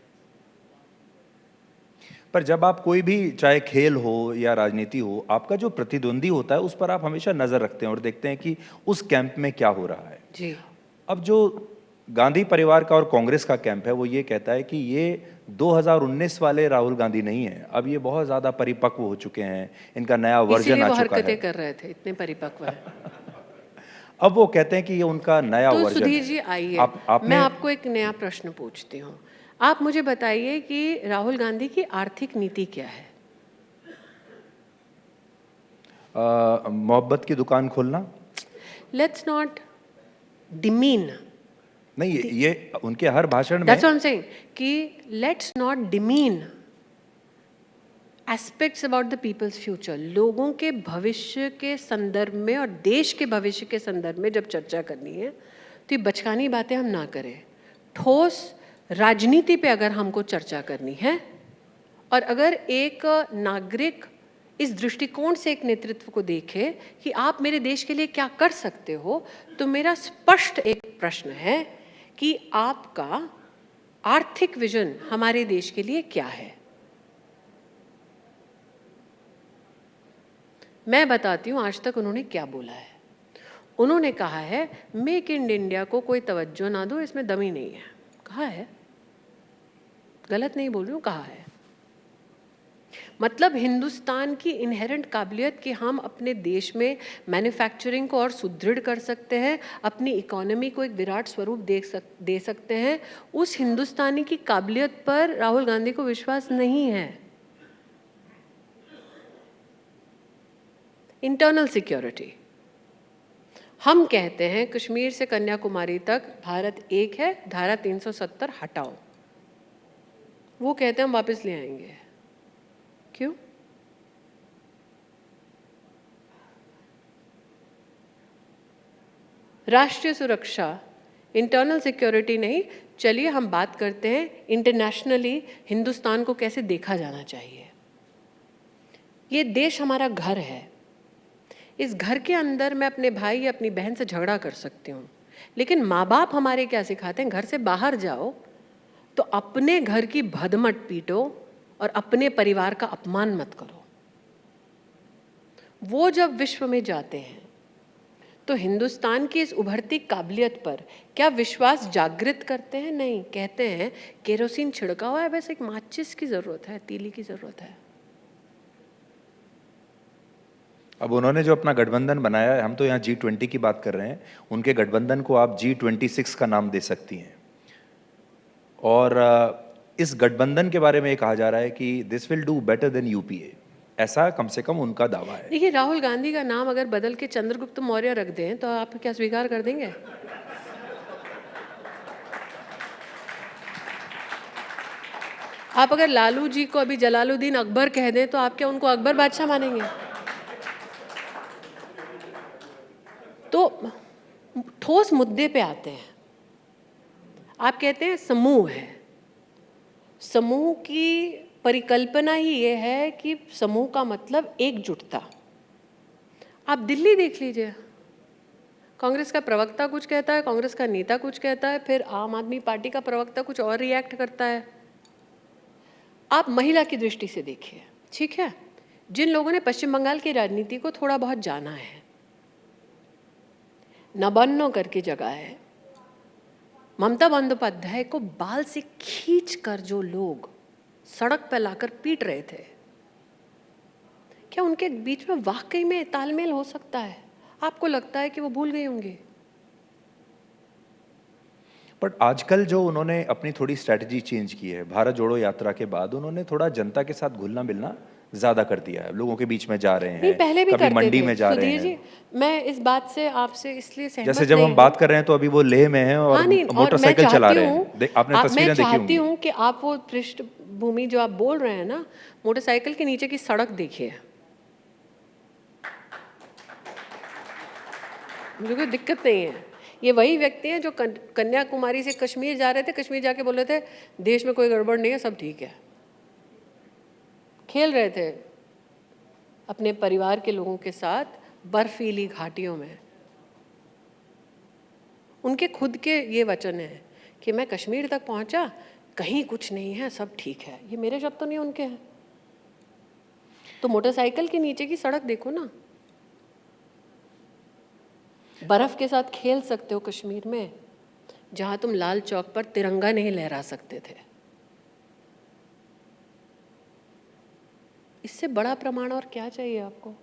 पर जब आप कोई भी, चाहे खेल हो या राजनीति हो, आपका जो प्रतिद्वंदी होता है उस पर आप हमेशा नजर रखते हैं और देखते हैं कि उस कैंप में क्या हो रहा है। जी। अब जो गांधी परिवार का और कांग्रेस का कैंप है वो ये कहता है कि ये 2019 वाले राहुल गांधी नहीं है, अब ये बहुत ज्यादा परिपक्व हो चुके हैं, इनका नया वर्जन इसीलिए आ वो चुका हरकतें है। कर रहे थे, इतने परिपक्व है। अब वो कहते हैं कि ये उनका नया तो वर्जन सुधीर है। जी आइए, आपने मैं आपको एक नया प्रश्न पूछती हूँ। आप मुझे बताइए कि राहुल गांधी की आर्थिक नीति क्या है? मोहब्बत की दुकान खोलना। Let's not demean. नहीं, ये उनके हर भाषण में, that's what I am saying कि let's not demean aspects about the people's future. लोगों के भविष्य के संदर्भ में और देश के भविष्य के संदर्भ में जब चर्चा करनी है तो ये बचकानी बातें हम ना करें। ठोस राजनीति पे अगर हमको चर्चा करनी है और अगर एक नागरिक इस दृष्टिकोण से एक नेतृत्व को देखे कि आप मेरे देश के लिए क्या कर सकते हो, तो मेरा स्पष्ट एक प्रश्न है कि आपका आर्थिक विजन हमारे देश के लिए क्या है। मैं बताती हूं आज तक उन्होंने क्या बोला है। उन्होंने कहा है मेक इन इंडिया को कोई तवज्जो ना दो, इसमें दम ही नहीं है। कहा है, गलत नहीं बोल रही हूं, कहा है। मतलब हिंदुस्तान की इनहेरेंट काबिलियत कि हम अपने देश में मैन्युफैक्चरिंग को और सुदृढ़ कर सकते हैं, अपनी इकोनॉमी को एक विराट स्वरूप दे सकते हैं, उस हिंदुस्तानी की काबिलियत पर राहुल गांधी को विश्वास नहीं है। इंटरनल सिक्योरिटी, हम कहते हैं कश्मीर से कन्याकुमारी तक भारत एक है, धारा 370 हटाओ। वो कहते हैं हम वापस ले आएंगे। क्यों? राष्ट्रीय सुरक्षा, इंटरनल सिक्योरिटी नहीं, चलिए हम बात करते हैं इंटरनेशनली हिंदुस्तान को कैसे देखा जाना चाहिए। ये देश हमारा घर है। इस घर के अंदर मैं अपने भाई या अपनी बहन से झगड़ा कर सकती हूँ, लेकिन माँ बाप हमारे क्या सिखाते हैं, घर से बाहर जाओ तो अपने घर की भद मत पीटो और अपने परिवार का अपमान मत करो। वो जब विश्व में जाते हैं तो हिंदुस्तान की इस उभरती काबिलियत पर क्या विश्वास जागृत करते हैं? नहीं, कहते हैं केरोसिन छिड़का हुआ है, बस एक माचिस की जरूरत है, तीली की जरूरत है। अब उन्होंने जो अपना गठबंधन बनाया है, हम तो यहाँ G20 की बात कर रहे हैं, उनके गठबंधन को आप G26 का नाम दे सकती हैं। और इस गठबंधन के बारे में ये कहा जा रहा है कि this will do better than UPA, ऐसा कम से कम उनका दावा है। देखिए, राहुल गांधी का नाम अगर बदल के चंद्रगुप्त मौर्य रख दें तो आप क्या स्वीकार कर देंगे? आप अगर लालू जी को अभी जलालुद्दीन अकबर कह दें तो आप क्या उनको अकबर बादशाह मानेंगे? तो ठोस मुद्दे पे आते हैं। आप कहते हैं समूह है, समूह की परिकल्पना ही ये है कि समूह का मतलब एकजुटता। आप दिल्ली देख लीजिए, कांग्रेस का प्रवक्ता कुछ कहता है, कांग्रेस का नेता कुछ कहता है, फिर आम आदमी पार्टी का प्रवक्ता कुछ और रिएक्ट करता है। आप महिला की दृष्टि से देखिए, ठीक है, जिन लोगों ने पश्चिम बंगाल की राजनीति को थोड़ा बहुत जाना है, नबान्नो करके जगह है, ममता बंदोपाध्याय को बाल से खींचकर जो लोग सड़क पर लाकर पीट रहे थे, क्या उनके बीच में वाकई में तालमेल हो सकता है? आपको लगता है कि वो भूल गए होंगे? बट आजकल जो उन्होंने अपनी थोड़ी स्ट्रैटेजी चेंज की है, भारत जोड़ो यात्रा के बाद उन्होंने थोड़ा जनता के साथ घुलना मिलना ज्यादा कर दिया है, लोगों के बीच में जा रहे हैं। नहीं, पहले भी कभी करते मंडी थे। में जा रहे सुधीर जी, हैं। मैं इस बात से आपसे इसलिए सहमत जैसे जब नहीं हम बात कर रहे हैं तो अभी वो लेह में हैं और हाँ, नहीं, और मैं मोटरसाइकिल चला चाहती रहे हूँ, हैं। आपने तस्वीरें मैं देखी चाहती होंगी। हूँ कि आप वो पृष्ठभूमि जो आप बोल रहे हैं ना, मोटरसाइकिल के नीचे की सड़क देखिए। मुझे कोई दिक्कत नहीं है। ये वही व्यक्ति हैं जो कन्याकुमारी से कश्मीर जा रहे थे, कश्मीर जाके बोल रहे थे देश में कोई गड़बड़ नहीं है, सब ठीक है। खेल रहे थे अपने परिवार के लोगों के साथ बर्फीली घाटियों में। उनके खुद के ये वचन है कि मैं कश्मीर तक पहुंचा, कहीं कुछ नहीं है, सब ठीक है। ये मेरे शब्द तो नहीं, उनके हैं। तो मोटरसाइकिल के नीचे की सड़क देखो ना, बर्फ के साथ खेल सकते हो कश्मीर में, जहां तुम लाल चौक पर तिरंगा नहीं लहरा सकते थे। इससे बड़ा प्रमाण और क्या चाहिए आपको?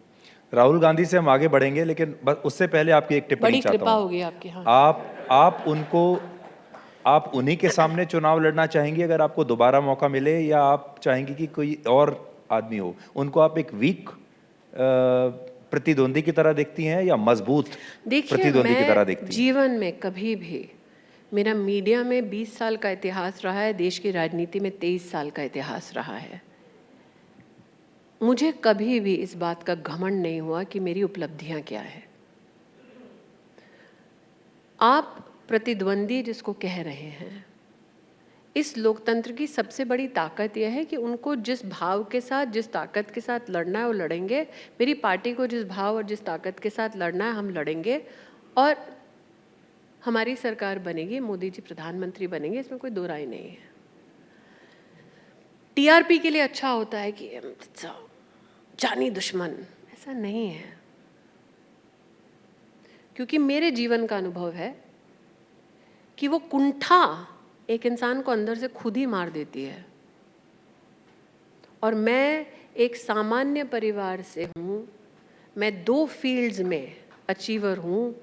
राहुल गांधी से हम आगे बढ़ेंगे, लेकिन बस उससे पहले आपकी एक टिप्पणी बड़ी चाहता कृपा हूं। होगी आपकी। हाँ, आप उन्हीं के सामने चुनाव लड़ना चाहेंगी अगर आपको दोबारा मौका मिले, या आप चाहेंगी कि कोई और आदमी हो? उनको आप एक वीक प्रतिद्वंदी की तरह देखती हैं या मजबूत प्रतिद्वंदी की तरह देखती हैं? जीवन में कभी भी, मेरा मीडिया में 20 साल का इतिहास रहा है, देश की राजनीति में 23 साल का इतिहास रहा है। मुझे कभी भी इस बात का घमंड नहीं हुआ कि मेरी उपलब्धियां क्या है। आप प्रतिद्वंदी जिसको कह रहे हैं, इस लोकतंत्र की सबसे बड़ी ताकत यह है कि उनको जिस भाव के साथ, जिस ताकत के साथ लड़ना है वो लड़ेंगे। मेरी पार्टी को जिस भाव और जिस ताकत के साथ लड़ना है हम लड़ेंगे, और हमारी सरकार बनेगी, मोदी जी प्रधानमंत्री बनेंगे, इसमें कोई दो राय नहीं है। टीआरपी के लिए अच्छा होता है कि जानी दुश्मन, ऐसा नहीं है। क्योंकि मेरे जीवन का अनुभव है कि वो कुंठा एक इंसान को अंदर से खुद ही मार देती है। और मैं एक सामान्य परिवार से हूँ, मैं 2 फील्ड्स में अचीवर हूँ।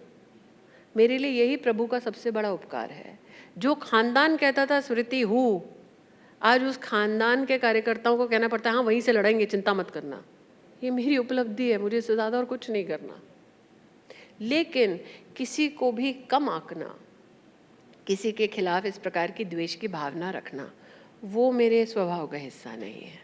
मेरे लिए यही प्रभु का सबसे बड़ा उपकार है। जो खानदान कहता था स्मृति हूँ, आज उस खानदान के कार्यकर्ताओं को कहना पड़ता है हाँ वहीं से लड़ेंगे, चिंता मत करना। ये मेरी उपलब्धि है, मुझे इससे ज़्यादा और कुछ नहीं करना। लेकिन किसी को भी कम आंकना, किसी के खिलाफ इस प्रकार की द्वेष की भावना रखना, वो मेरे स्वभाव का हिस्सा नहीं है।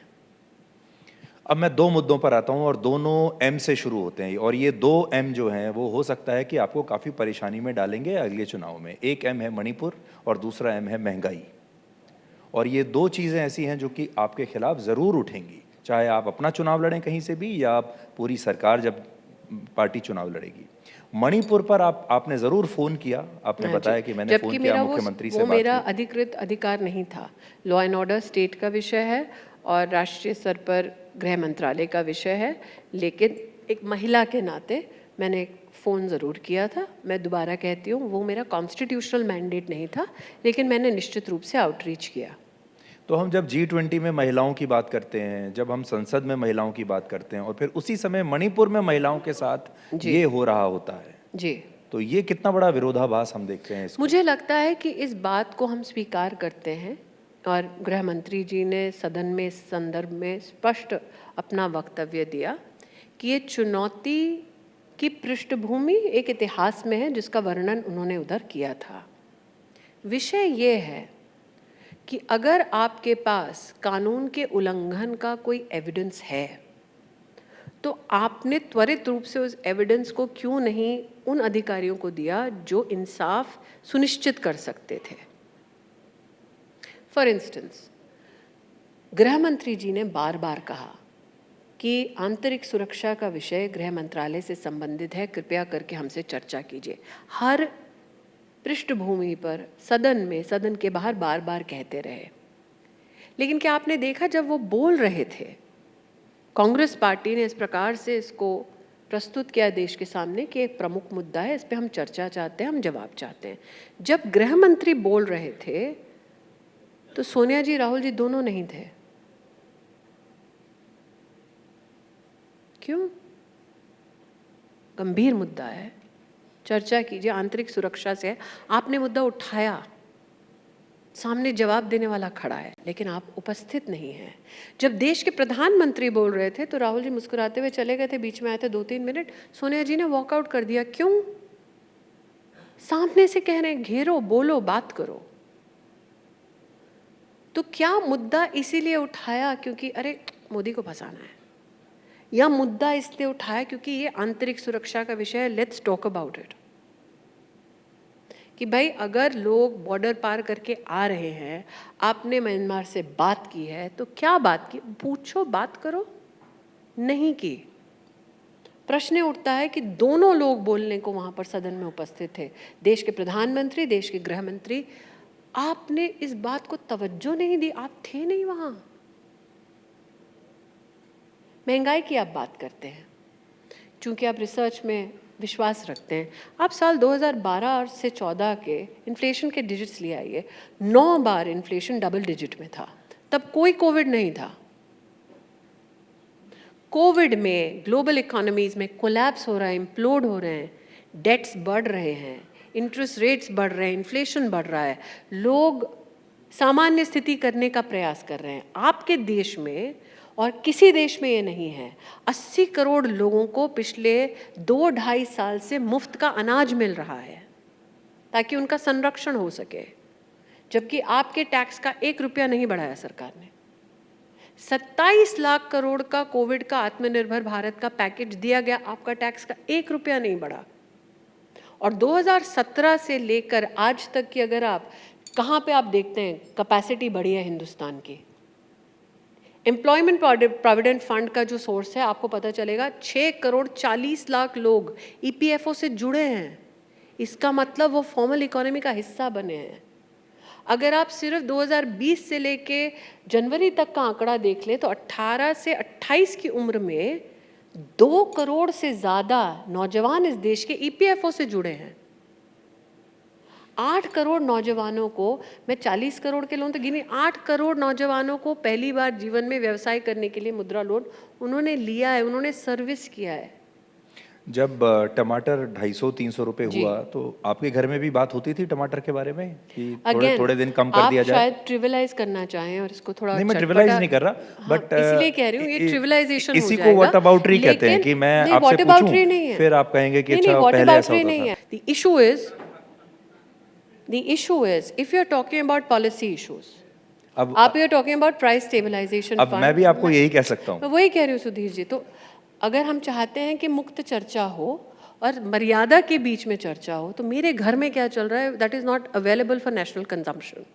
अब मैं 2 मुद्दों पर आता हूं और दोनों एम से शुरू होते हैं, और ये 2 एम जो हैं वो हो सकता है कि आपको काफ़ी परेशानी में डालेंगे अगले चुनाव में। एक एम है मणिपुर और दूसरा एम है महंगाई। और ये 2 चीज़ें ऐसी हैं जो कि आपके खिलाफ ज़रूर उठेंगी, चाहे आप अपना चुनाव लड़ें कहीं से भी या आप पूरी सरकार जब पार्टी चुनाव लड़ेगी। मणिपुर पर आपने ज़रूर फ़ोन किया, आपने बताया कि मैंने फ़ोन किया, मुख्यमंत्री से बात की। मेरा अधिकृत अधिकार नहीं था। लॉ एंड ऑर्डर स्टेट का विषय है और राष्ट्रीय स्तर पर गृह मंत्रालय का विषय है, लेकिन एक महिला के नाते मैंने फ़ोन ज़रूर किया था। मैं दोबारा कहती हूँ, वो मेरा कॉन्स्टिट्यूशनल मैंडेट नहीं था, लेकिन मैंने निश्चित रूप से आउटरीच किया। तो हम जब G20 में महिलाओं की बात करते हैं, जब हम संसद में महिलाओं की बात करते हैं और फिर उसी समय मणिपुर में महिलाओं के साथ ये हो रहा होता है जी, तो ये कितना बड़ा विरोधाभास हम देखते हैं इसको? मुझे लगता है कि इस बात को हम स्वीकार करते हैं और गृह मंत्री जी ने सदन में इस संदर्भ में स्पष्ट अपना वक्तव्य दिया कि ये चुनौती की पृष्ठभूमि एक इतिहास में है जिसका वर्णन उन्होंने उधर किया था। विषय ये है कि अगर आपके पास कानून के उल्लंघन का कोई एविडेंस है तो आपने त्वरित रूप से उस एविडेंस को क्यों नहीं उन अधिकारियों को दिया जो इंसाफ सुनिश्चित कर सकते थे। फॉर इंस्टेंस, गृह मंत्री जी ने बार बार कहा कि आंतरिक सुरक्षा का विषय गृह मंत्रालय से संबंधित है, कृपया करके हमसे चर्चा कीजिए। हर पृष्ठभूमि पर सदन में, सदन के बाहर बार बार कहते रहे। लेकिन क्या आपने देखा जब वो बोल रहे थे, कांग्रेस पार्टी ने इस प्रकार से इसको प्रस्तुत किया देश के सामने कि एक प्रमुख मुद्दा है, इस पे हम चर्चा चाहते हैं, हम जवाब चाहते हैं। जब गृह मंत्री बोल रहे थे तो सोनिया जी, राहुल जी दोनों नहीं थे। क्यों? गंभीर मुद्दा है, चर्चा कीजिए, आंतरिक सुरक्षा से है। आपने मुद्दा उठाया, सामने जवाब देने वाला खड़ा है, लेकिन आप उपस्थित नहीं हैं। जब देश के प्रधानमंत्री बोल रहे थे तो राहुल जी मुस्कुराते हुए चले गए थे, बीच में आए थे 2-3 मिनट, सोनिया जी ने वॉकआउट कर दिया। क्यों? सामने से कह रहे हैं घेरो, बोलो, बात करो। तो क्या मुद्दा इसीलिए उठाया क्योंकि अरे मोदी को फंसाना है, या मुद्दा इसलिए उठाया क्योंकि ये आंतरिक सुरक्षा का विषय है, लेट्स टॉक अबाउट इट। कि भाई अगर लोग बॉर्डर पार करके आ रहे हैं, आपने म्यांमार से बात की है, तो क्या बात की? पूछो, बात करो। नहीं की। प्रश्न उठता है कि दोनों लोग बोलने को वहां पर सदन में उपस्थित थे, देश के प्रधानमंत्री, देश के गृह मंत्री। आपने इस बात को तवज्जो नहीं दी, आप थे नहीं वहां। महंगाई की आप बात करते हैं, चूंकि आप रिसर्च में विश्वास रखते हैं। आप साल 2012 से 14 के इन्फ्लेशन के डिजिट्स ले आइए। 9 बार इन्फ्लेशन डबल डिजिट में था, तब कोई कोविड नहीं था। कोविड में ग्लोबल इकोनॉमीज में कोलैप्स हो रहा है, इम्प्लोड हो रहे हैं, डेट्स बढ़ रहे हैं, इंटरेस्ट रेट्स बढ़ रहे हैं, इन्फ्लेशन बढ़ रहा है, लोग सामान्य स्थिति करने का प्रयास कर रहे हैं। आपके देश में और किसी देश में ये नहीं है। 80 करोड़ लोगों को पिछले 2-2.5 साल से मुफ्त का अनाज मिल रहा है ताकि उनका संरक्षण हो सके, जबकि आपके टैक्स का 1 रुपया नहीं बढ़ाया सरकार ने। 27 लाख करोड़ का कोविड का आत्मनिर्भर भारत का पैकेज दिया गया, आपका टैक्स का 1 रुपया नहीं बढ़ा। और 2017 से लेकर आज तक की अगर आप कहाँ पे आप देखते हैं कैपेसिटी बढ़ी है हिंदुस्तान की? एम्प्लॉयमेंट प्रोविडेंट फंड का जो सोर्स है, आपको पता चलेगा 6 करोड़ 40 लाख लोग ईपीएफओ से जुड़े हैं। इसका मतलब वो फॉर्मल इकोनॉमी का हिस्सा बने हैं। अगर आप सिर्फ 2020 से लेके जनवरी तक का आंकड़ा देख लें तो 18 से 28 की उम्र में 2 करोड़ से ज़्यादा नौजवान इस देश के ईपीएफओ से जुड़े हैं। 8 करोड़ नौजवानों को, मैं 40 करोड़ के लोन तो गिनी, 8 करोड़ नौजवानों को पहली बार जीवन में व्यवसाय करने के लिए मुद्रा लोन उन्होंने लिया है, उन्होंने सर्विस किया है। जब टमाटर 250-300 रुपए हुआ तो आपके घर में भी बात होती थी टमाटर के बारे में कि थोड़े थोड़े दिन कम कर दिया जाए? आप शायद ट्रिविलाइज करना चाहें और इसको थोड़ा नहीं, मैं ट्रिविलाइज नहीं कर रहा, बट इसलिए कह रही हूँ ये ट्रिविलाइजेशन हो इसी जाएगा। को व्हाट अबाउटरी कहते हैं कि मैं आपसे पूछूं, फिर आप कहेंगे कि अच्छा पहले ऐसा होता था। The issue is if you are talking about policy issues, अब आप you are talking about price stabilisation अब मैं भी आपको यही कह सकता हूँ। मैं वही कह रही हूँ सुधीर जी। तो अगर हम चाहते हैं कि मुक्त चर्चा हो और मर्यादा के बीच में चर्चा हो, तो मेरे घर में क्या चल रहा है that is not available for national consumption,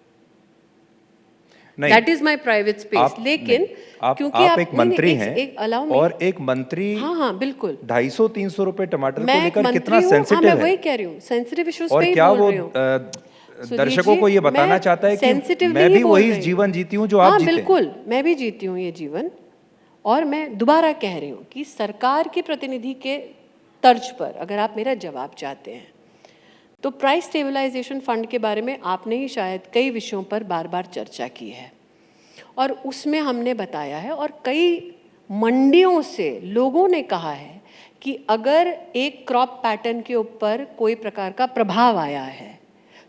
that is my private space. लेकिन क्योंकि आप एक मंत्री हैं और एक मंत्री, हाँ बिल्कुल, 250-300 रुपए टमाटर को लेकर कितना सेंसिटिव मैं है। वही कह रही हूँ, सेंसिटिव इश्यूज और पे ही क्या बोल वो रही हूँ। दर्शकों को ये बताना चाहता है कि मैं भी वही जीवन जीती हूँ जो आप जीते हैं। बिल्कुल, मैं भी जीती हूँ ये जीवन। और मैं दोबारा कह रही हूँ कि सरकार के प्रतिनिधि के तर्ज पर अगर आप मेरा जवाब चाहते हैं तो प्राइस स्टेबलाइजेशन फंड के बारे में आपने ही शायद कई विषयों पर बार बार चर्चा की है और उसमें हमने बताया है और कई मंडियों से लोगों ने कहा है कि अगर एक क्रॉप पैटर्न के ऊपर कोई प्रकार का प्रभाव आया है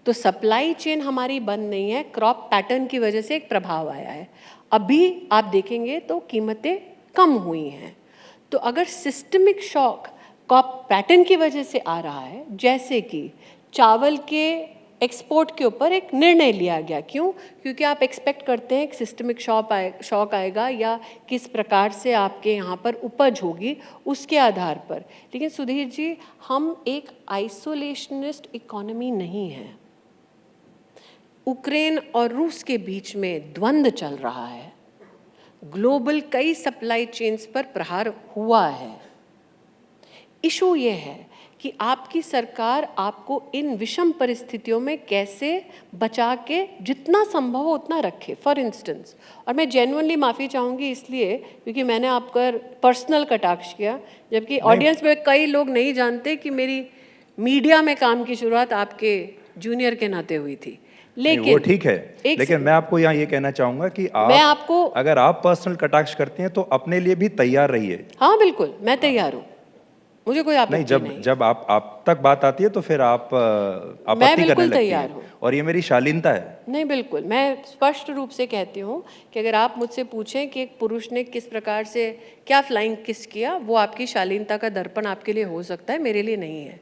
तो सप्लाई चेन हमारी बंद नहीं है, क्रॉप पैटर्न की वजह से एक प्रभाव आया है। अभी आप देखेंगे तो कीमतें कम हुई हैं। तो अगर सिस्टमिक शॉक क्रॉप पैटर्न की वजह से आ रहा है, जैसे कि चावल के एक्सपोर्ट के ऊपर एक निर्णय लिया गया, क्यों? क्योंकि आप एक्सपेक्ट करते हैं कि सिस्टमिक शॉक आएगा या किस प्रकार से आपके यहाँ पर उपज होगी उसके आधार पर। लेकिन सुधीर जी, हम एक आइसोलेशनिस्ट इकोनॉमी नहीं है। यूक्रेन और रूस के बीच में द्वंद्व चल रहा है, ग्लोबल कई सप्लाई चेन्स पर प्रहार हुआ है। इशू ये है कि आपकी सरकार आपको इन विषम परिस्थितियों में कैसे बचा के जितना संभव हो उतना रखे। फॉर इंस्टेंस, और मैं जेन्युइनली माफ़ी चाहूँगी इसलिए क्योंकि मैंने आपका पर्सनल कटाक्ष किया, जबकि ऑडियंस में कई लोग नहीं जानते कि मेरी मीडिया में काम की शुरुआत आपके जूनियर के नाते हुई थी। लेकिन वो ठीक है, लेकिन मैं आपको यहाँ ये कहना चाहूंगा कि आपको अगर आप पर्सनल कटाक्ष करते हैं तो अपने लिए भी तैयार रहिए। हाँ बिल्कुल, मैं तैयार हूँ, मुझे कोई आपत्ति नहीं। जब आप तक बात आती है तो फिर आप आपत्ति करने लगती हैं, और ये मेरी शालीनता है। नहीं बिल्कुल, मैं स्पष्ट रूप से कहती हूँ कि अगर आप मुझसे पूछें कि एक पुरुष ने किस प्रकार से क्या फ्लाइंग किस किया, वो आपकी शालीनता का दर्पण आपके लिए हो सकता है, मेरे लिए नहीं है।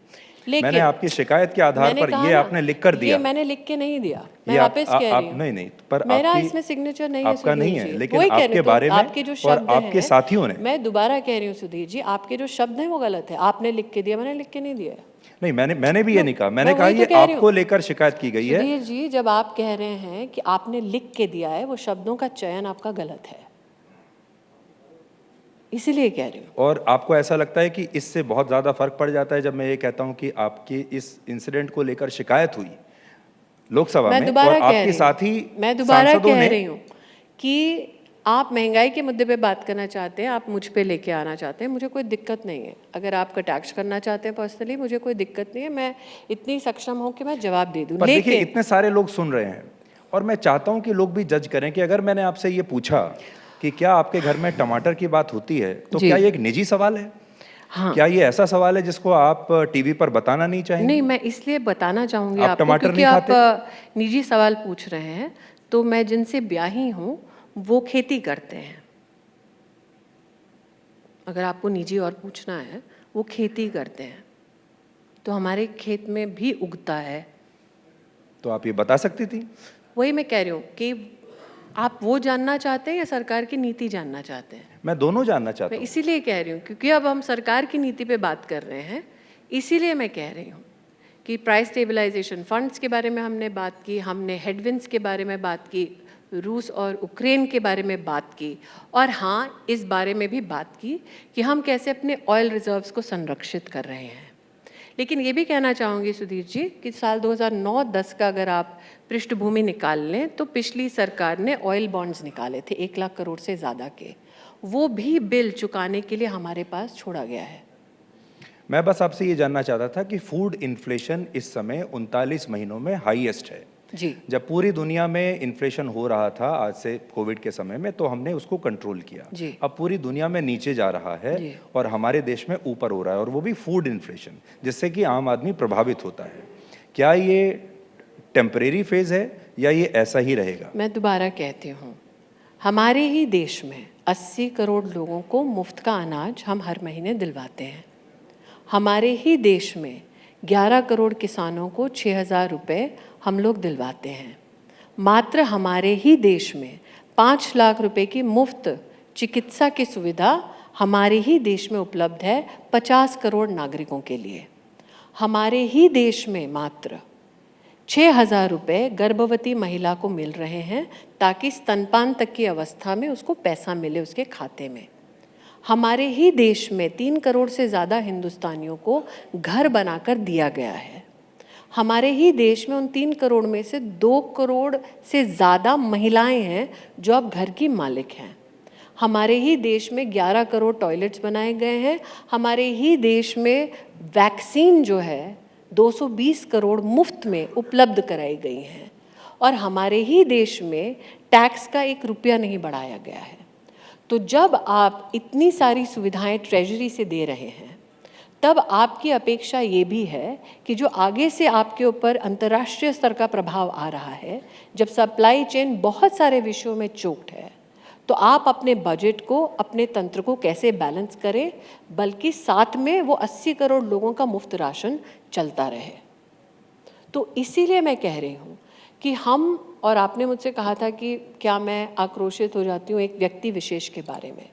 लेकिन मैंने आपकी शिकायत के आधार पर ये आपने लिख कर दिया। ये मैंने लिख के नहीं दिया, मैं वापस कह रही हूँ। नहीं, पर मेरा इसमें सिग्नेचर नहीं है, आपका नहीं है, लेकिन आपके बारे में आपके जो शब्द और आपके साथियों ने, मैं दोबारा कह रही हूँ सुधीर जी, आपके जो शब्द हैं वो गलत है। आपने लिख के दिया, मैंने लिख के नहीं दिया। नहीं, मैंने भी ये नहीं कहा, मैंने कहा ये आपको लेकर शिकायत की गई है। सुधीर जी, जब आप कह रहे हैं कि आपने लिख के दिया है, वो शब्दों का चयन आपका गलत है, इसीलिए कह रही हूँ। और आपको ऐसा लगता है कि इससे बहुत ज़्यादा फर्क पड़ जाता है जब मैं ये कहता हूँ कि आपकी इस इंसिडेंट को लेकर शिकायत हुई लोकसभा में और आपके साथी मैं दोबारा कह रही हूँ कि आप महंगाई के मुद्दे पे बात करना चाहते हैं, आप मुझ पे लेके आना चाहते हैं, मुझे कोई दिक्कत नहीं है। अगर आप कटाक्ष करना चाहते हैं पर्सनली, मुझे कोई दिक्कत नहीं है, मैं इतनी सक्षम हूँ कि मैं जवाब दे दूँ। लेकिन देखिए, इतने सारे लोग सुन रहे हैं और मैं चाहता हूँ कि लोग भी जज करें कि अगर मैंने आपसे ये पूछा कि क्या आपके घर में टमाटर की बात होती है, तो क्या ये एक निजी सवाल है? हाँ। क्या ये ऐसा सवाल है जिसको आप टीवी पर बताना नहीं चाहेंगे? नहीं, मैं इसलिए बताना चाहूंगी आपको क्योंकि आप निजी सवाल पूछ रहे हैं। तो मैं जिनसे ब्याही हूँ वो खेती करते हैं। अगर आपको निजी और पूछना है, वो खेती करते हैं, तो हमारे खेत में भी उगता है। तो आप ये बता सकती थी। वही मैं कह रही हूँ कि आप वो जानना चाहते हैं या सरकार की नीति जानना चाहते हैं? मैं दोनों जानना चाहता हूँ। मैं इसीलिए कह रही हूँ क्योंकि अब हम सरकार की नीति पे बात कर रहे हैं, इसीलिए मैं कह रही हूँ कि प्राइस स्टेबलाइजेशन फंड्स के बारे में हमने बात की, हमने हेडविंड्स के बारे में बात की, रूस और यूक्रेन के बारे में बात की, और हाँ, इस बारे में भी बात की कि हम कैसे अपने ऑयल रिजर्व्स को संरक्षित कर रहे हैं। लेकिन ये भी कहना चाहूँगी सुधीर जी कि साल 2009-10 का अगर आप पृष्ठभूमि निकाल लें तो पिछली सरकार ने ऑयल बॉन्ड्स निकाले थे 1 लाख करोड़ से ज़्यादा के, वो भी बिल चुकाने के लिए हमारे पास छोड़ा गया है। मैं बस आपसे ये जानना चाहता था कि फूड इन्फ्लेशन इस समय 39 महीनों में हाईएस्ट है। जी। जब पूरी दुनिया में इन्फ्लेशन हो रहा था आज से कोविड के समय में, तो हमने उसको कंट्रोल किया। जी। अब पूरी दुनिया में नीचे जा रहा है जी। और हमारे देश में ऊपर हो रहा है, और वो भी फूड इन्फ्लेशन, जिससे कि आम आदमी प्रभावित होता है। क्या ये टेम्परेरी फेज है या ये ऐसा ही रहेगा? मैं दोबारा कहती हूँ, हमारे ही देश में 80 करोड़ लोगों को मुफ्त का अनाज हम हर महीने दिलवाते हैं। हमारे ही देश में 11 करोड़ किसानों को 6,000 रुपये हम लोग दिलवाते हैं। मात्र हमारे ही देश में 5 लाख रुपए की मुफ्त चिकित्सा की सुविधा हमारे ही देश में उपलब्ध है 50 करोड़ नागरिकों के लिए। हमारे ही देश में मात्र 6,000 रुपये गर्भवती महिला को मिल रहे हैं ताकि स्तनपान तक की अवस्था में उसको पैसा मिले उसके खाते में। हमारे ही देश में 3 करोड़ से ज़्यादा हिंदुस्तानियों को घर बनाकर दिया गया है। हमारे ही देश में उन 3 करोड़ में से 2 करोड़ से ज़्यादा महिलाएं हैं जो अब घर की मालिक हैं। हमारे ही देश में 11 करोड़ टॉयलेट्स बनाए गए हैं। हमारे ही देश में वैक्सीन जो है 220 करोड़ मुफ्त में उपलब्ध कराई गई हैं, और हमारे ही देश में टैक्स का 1 रुपया नहीं बढ़ाया गया है। तो जब आप इतनी सारी सुविधाएं ट्रेजरी से दे रहे हैं, तब आपकी अपेक्षा ये भी है कि जो आगे से आपके ऊपर अंतर्राष्ट्रीय स्तर का प्रभाव आ रहा है, जब सप्लाई चेन बहुत सारे विषयों में चोक्ड है, तो आप अपने बजट को, अपने तंत्र को कैसे बैलेंस करें, बल्कि साथ में वो 80 करोड़ लोगों का मुफ्त राशन चलता रहे। तो इसीलिए मैं कह रही हूँ कि हम, और आपने मुझसे कहा था कि क्या मैं आक्रोशित हो जाती हूँ एक व्यक्ति विशेष के बारे में,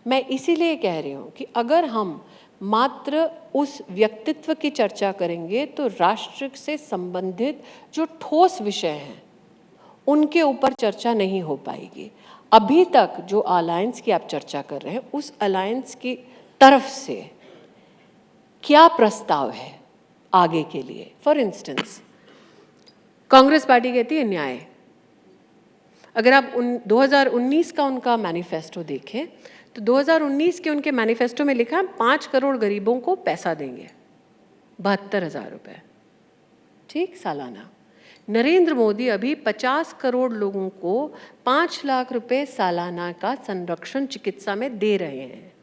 मैं इसीलिए कह रही हूँ कि अगर हम मात्र उस व्यक्तित्व की चर्चा करेंगे तो राष्ट्र से संबंधित जो ठोस विषय हैं उनके ऊपर चर्चा नहीं हो पाएगी। अभी तक जो अलायंस की आप चर्चा कर रहे हैं, उस अलायंस की तरफ से क्या प्रस्ताव है आगे के लिए? फॉर इंस्टेंस, कांग्रेस पार्टी कहती है न्याय। अगर आप 2019 का उनका मैनिफेस्टो देखें तो 2019 के उनके मैनिफेस्टो में लिखा है 5 करोड़ गरीबों को पैसा देंगे, 72,000 रुपये, ठीक, सालाना। नरेंद्र मोदी अभी 50 करोड़ लोगों को 5 लाख रुपए सालाना का संरक्षण चिकित्सा में दे रहे हैं।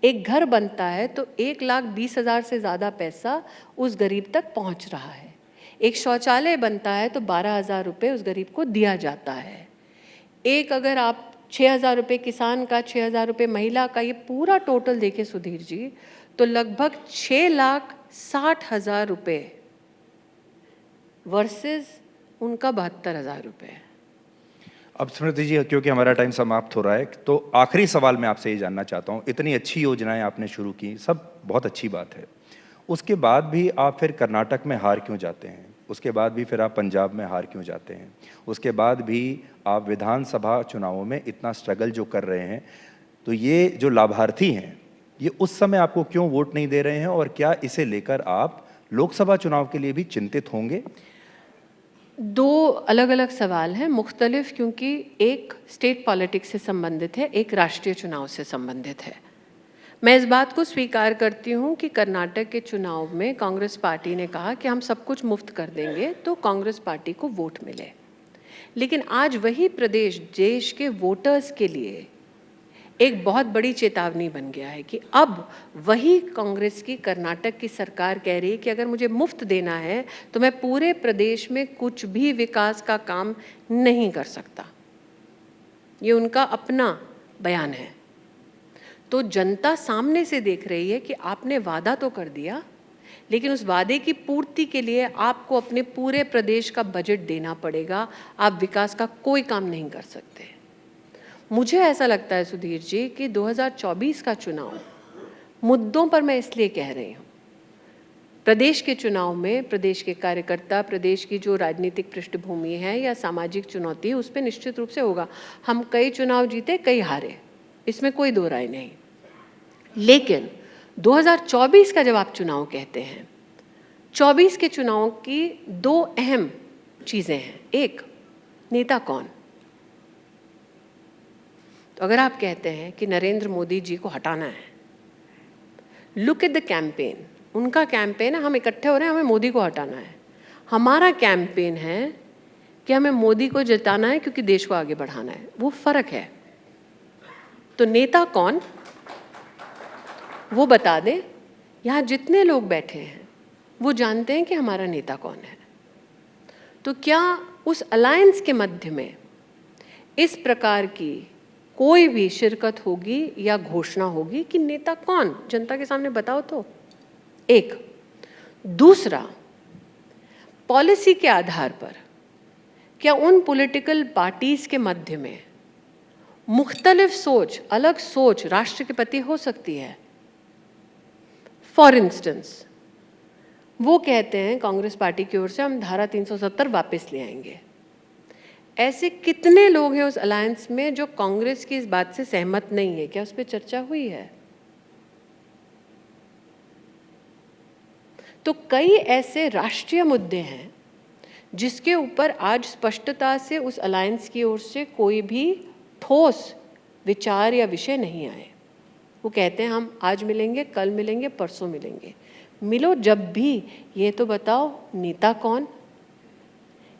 एक घर बनता है तो 1,20,000 से ज़्यादा पैसा उस गरीब तक पहुंच रहा है। एक शौचालय बनता है तो 12,000 रुपये उस गरीब को दिया जाता है। एक, अगर आप 6,000 रुपये किसान का, 6,000 रुपये महिला का, ये पूरा टोटल देखें सुधीर जी, तो लगभग 6,60,000 रुपये वर्सेस उनका 72,000 रुपये। अब स्मृति जी, क्योंकि हमारा टाइम समाप्त हो रहा है, तो आखिरी सवाल मैं आपसे ये जानना चाहता हूँ, इतनी अच्छी योजनाएं आपने शुरू की, सब बहुत अच्छी बात है, उसके बाद भी आप फिर कर्नाटक में हार क्यों जाते हैं? उसके बाद भी फिर आप पंजाब में हार क्यों जाते हैं? उसके बाद भी आप विधानसभा चुनावों में इतना स्ट्रगल जो कर रहे हैं, तो ये जो लाभार्थी हैं, ये उस समय आपको क्यों वोट नहीं दे रहे हैं, और क्या इसे लेकर आप लोकसभा चुनाव के लिए भी चिंतित होंगे? 2 अलग अलग सवाल हैं, मुख्तलिफ, क्योंकि एक स्टेट पॉलिटिक्स से संबंधित है, एक राष्ट्रीय चुनाव से संबंधित है। मैं इस बात को स्वीकार करती हूँ कि कर्नाटक के चुनाव में कांग्रेस पार्टी ने कहा कि हम सब कुछ मुफ्त कर देंगे तो कांग्रेस पार्टी को वोट मिले। लेकिन आज वही प्रदेश देश के वोटर्स के लिए एक बहुत बड़ी चेतावनी बन गया है कि अब वही कांग्रेस की कर्नाटक की सरकार कह रही है कि अगर मुझे मुफ्त देना है तो मैं पूरे प्रदेश में कुछ भी विकास का काम नहीं कर सकता। ये उनका अपना बयान है। तो जनता सामने से देख रही है कि आपने वादा तो कर दिया, लेकिन उस वादे की पूर्ति के लिए आपको अपने पूरे प्रदेश का बजट देना पड़ेगा। आप विकास का कोई काम नहीं कर सकते। मुझे ऐसा लगता है सुधीर जी कि 2024 का चुनाव, मुद्दों पर मैं इसलिए कह रही हूँ, प्रदेश के चुनाव में प्रदेश के कार्यकर्ता, प्रदेश की जो राजनीतिक पृष्ठभूमि है या सामाजिक चुनौती है, उस पर निश्चित रूप से होगा। हम कई चुनाव जीते, कई हारे, इसमें कोई दो राय नहीं। लेकिन 2024 का जब आप चुनाव कहते हैं, 24 के चुनाव की दो अहम चीज़ें हैं। एक, नेता कौन। तो अगर आप कहते हैं कि नरेंद्र मोदी जी को हटाना है, लुक एट द कैंपेन। उनका कैंपेन है हम इकट्ठे हो रहे हैं, हमें मोदी को हटाना है। हमारा कैंपेन है कि हमें मोदी को जिताना है क्योंकि देश को आगे बढ़ाना है। वो फर्क है। तो नेता कौन, वो बता दें। यहाँ जितने लोग बैठे हैं वो जानते हैं कि हमारा नेता कौन है। तो क्या उस अलायंस के मध्य में इस प्रकार की कोई भी शिरकत होगी या घोषणा होगी कि नेता कौन, जनता के सामने बताओ तो। एक। दूसरा, पॉलिसी के आधार पर क्या उन पॉलिटिकल पार्टीज के मध्य में मुख्तलिफ सोच, अलग सोच राष्ट्र के प्रति हो सकती है। फॉर इंस्टेंस, वो कहते हैं कांग्रेस पार्टी की ओर से हम धारा 370 वापस ले आएंगे। ऐसे कितने लोग हैं उस अलायंस में जो कांग्रेस की इस बात से सहमत नहीं है? क्या उस पर चर्चा हुई है? तो कई ऐसे राष्ट्रीय मुद्दे हैं जिसके ऊपर आज स्पष्टता से उस अलायंस की ओर से कोई भी ठोस विचार या विषय नहीं आए। वो कहते हैं हम आज मिलेंगे, कल मिलेंगे, परसों मिलेंगे। मिलो जब भी, ये तो बताओ नेता कौन,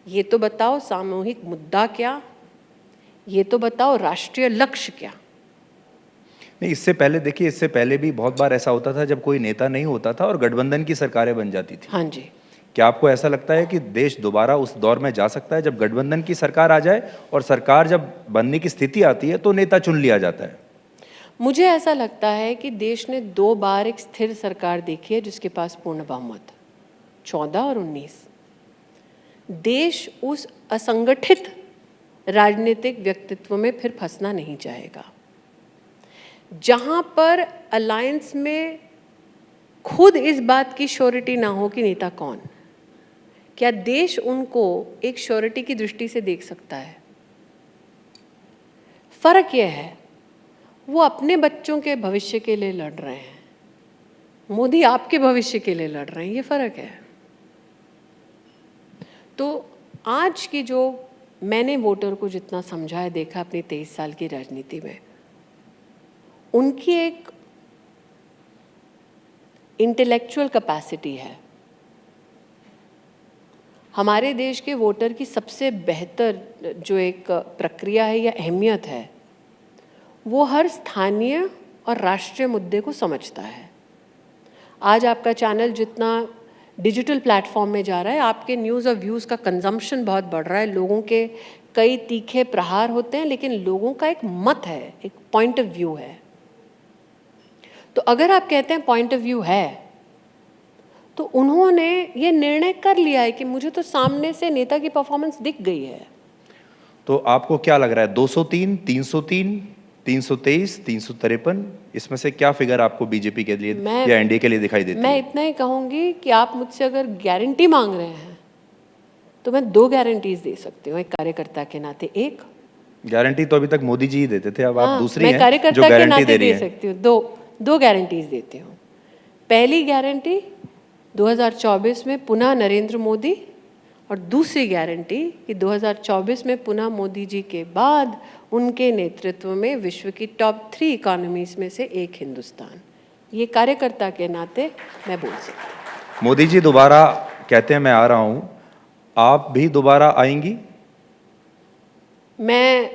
ये तो बताओ सामूहिक मुद्दा क्या, ये तो बताओ राष्ट्रीय लक्ष्य क्या। नहीं, इससे पहले देखिए, इससे पहले भी बहुत बार ऐसा होता था जब कोई नेता नहीं होता था और गठबंधन की सरकारें बन जाती थी। हाँ जी। क्या आपको ऐसा लगता है कि देश दोबारा उस दौर में जा सकता है जब गठबंधन की सरकार आ जाए और सरकार जब बनने की स्थिति आती है तो नेता चुन लिया जाता है? मुझे ऐसा लगता है कि देश ने 2 बार एक स्थिर सरकार देखी है जिसके पास पूर्ण बहुमत, 14 और 19। देश उस असंगठित राजनीतिक व्यक्तित्व में फिर फंसना नहीं चाहेगा जहां पर अलायंस में खुद इस बात की श्योरिटी ना हो कि नेता कौन। क्या देश उनको एक श्योरिटी की दृष्टि से देख सकता है? फर्क यह है, वो अपने बच्चों के भविष्य के लिए लड़ रहे हैं, मोदी आपके भविष्य के लिए लड़ रहे हैं, ये फर्क है। तो आज की जो मैंने वोटर को जितना समझा है, देखा अपनी 23 साल की राजनीति में, उनकी एक इंटेलेक्चुअल कैपेसिटी है। हमारे देश के वोटर की सबसे बेहतर जो एक प्रक्रिया है या अहमियत है, वो हर स्थानीय और राष्ट्रीय मुद्दे को समझता है। आज आपका चैनल जितना डिजिटल प्लेटफॉर्म में जा रहा है, आपके न्यूज़ और व्यूज़ का कंजम्पशन बहुत बढ़ रहा है। लोगों के कई तीखे प्रहार होते हैं, लेकिन लोगों का एक मत है, एक पॉइंट ऑफ व्यू है। तो अगर आप कहते हैं पॉइंट ऑफ व्यू है, तो उन्होंने ये निर्णय कर लिया है कि मुझे तो सामने से नेता की परफॉर्मेंस दिख गई है। तो आपको क्या लग रहा है, 203, 303, 323, 353, इसमें से क्या फिगर आपको बीजेपी के लिए या एनडीए के लिए दिखाई देती है? मैं इतना ही कहूंगी कि आप मुझसे अगर गारंटी मांग रहे हैं तो मैं 2 गारंटीज दे सकती हूँ एक कार्यकर्ता के नाते। एक गारंटी तो अभी तक मोदी जी ही देते थे, अब आप दूसरी मैं हैं कार्यकर्ता जो के गारंटी नाते दे रही दे हैं। सकती हूँ। दो गारंटीज देती हूँ। पहली गारंटी 2024 में पुनः नरेंद्र मोदी, और दूसरी गारंटी कि 2024 में पुनः मोदी जी के बाद उनके नेतृत्व में विश्व की टॉप 3 इकोनॉमीज में से एक हिंदुस्तान। ये कार्यकर्ता के नाते मैं बोल सकती हूँ। मोदी जी दोबारा कहते हैं मैं आ रहा हूं, आप भी दोबारा आएंगी? मैं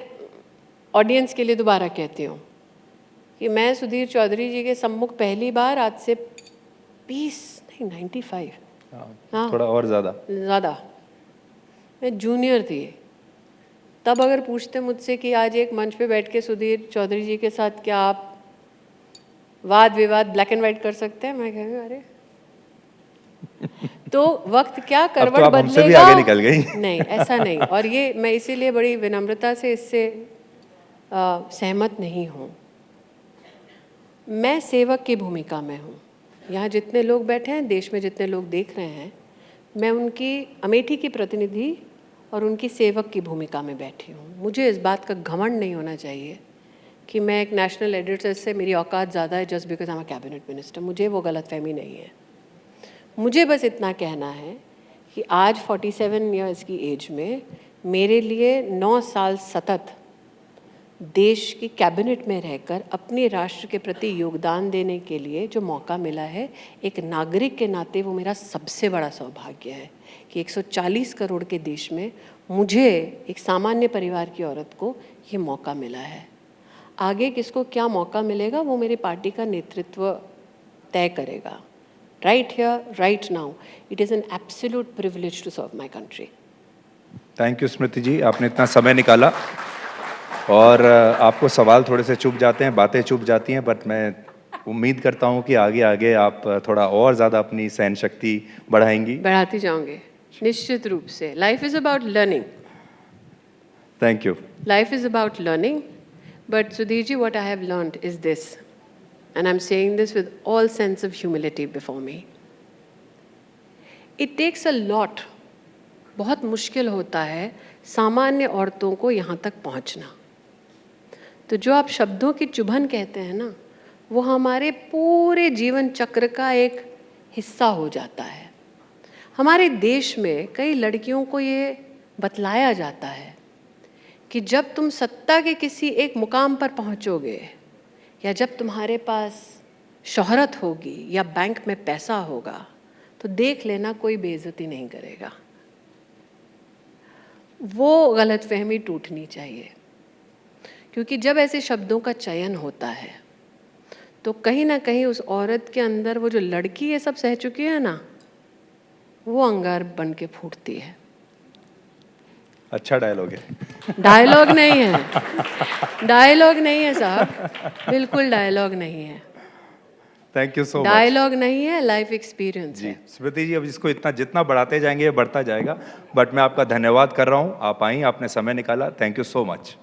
ऑडियंस के लिए दोबारा कहती हूँ कि मैं सुधीर चौधरी जी के सम्मुख पहली बार आज से 95 हाँ, थोड़ा और ज़्यादा मैं जूनियर थी तब। अगर पूछते मुझसे कि आज एक मंच पे बैठ के सुधीर चौधरी जी के साथ क्या आप वाद विवाद ब्लैक एंड वाइट कर सकते हैं, मैं कहूँगी अरे तो वक्त क्या करवट अब तो आप हमसे भी बदलेगा। आगे निकल गई। नहीं, ऐसा नहीं। और ये मैं इसीलिए बड़ी विनम्रता से इससे सहमत नहीं हूँ। मैं सेवक की भूमिका में हूँ। यहाँ जितने लोग बैठे हैं, देश में जितने लोग देख रहे हैं, मैं उनकी अमेठी की प्रतिनिधि और उनकी सेवक की भूमिका में बैठी हूँ। मुझे इस बात का घमंड नहीं होना चाहिए कि मैं एक नेशनल एडिटर से मेरी औकात ज़्यादा है just because I am a cabinet minister. मुझे वो गलतफहमी नहीं है। मुझे बस इतना कहना है कि आज 47 ईयर्स की एज में मेरे लिए 9 साल सतत देश की कैबिनेट में रहकर अपने राष्ट्र के प्रति योगदान देने के लिए जो मौका मिला है, एक नागरिक के नाते वो मेरा सबसे बड़ा सौभाग्य है कि 140 करोड़ के देश में मुझे, एक सामान्य परिवार की औरत को, ये मौका मिला है। आगे किसको क्या मौका मिलेगा वो मेरी पार्टी का नेतृत्व तय करेगा। Right here, right now, it is an absolute privilege to serve my country. Thank you Smriti ji, आपने इतना समय निकाला। और आपको सवाल थोड़े से चुभ जाते हैं, बातें चुभ जाती हैं, बट मैं उम्मीद करता हूं कि आगे आगे आप थोड़ा और ज़्यादा अपनी सहन शक्ति बढ़ाएंगी। बढ़ाती जाऊंगी निश्चित रूप से। Life is about learning. Thank you. Life is about learning, but Sudhir ji, what I have learned is this, and I'm saying this with all sense of humility before me. It takes a lot. बहुत मुश्किल होता है सामान्य औरतों को यहाँ तक पहुँचना। तो जो आप शब्दों की चुभन कहते हैं ना, वो हमारे पूरे जीवन चक्र का एक हिस्सा हो जाता है। हमारे देश में कई लड़कियों को ये बतलाया जाता है कि जब तुम सत्ता के किसी एक मुकाम पर पहुंचोगे, या जब तुम्हारे पास शोहरत होगी या बैंक में पैसा होगा, तो देख लेना कोई बेइज्जती नहीं करेगा। वो गलतफहमी टूटनी चाहिए, क्योंकि जब ऐसे शब्दों का चयन होता है तो कहीं ना कहीं उस औरत के अंदर वो जो लड़की ये सब सह चुकी है ना, वो अंगार बन के फूटती है। अच्छा डायलॉग है। डायलॉग नहीं है, डायलॉग नहीं है साहब, बिल्कुल डायलॉग नहीं है। Thank you so much. Dialogue नहीं है, लाइफ एक्सपीरियंस जी है। स्मृति जी, अब इसको इतना जितना बढ़ाते जाएंगे ये बढ़ता जाएगा, बट मैं आपका धन्यवाद कर रहा हूँ। आप आई, आपने समय निकाला। Thank you so much.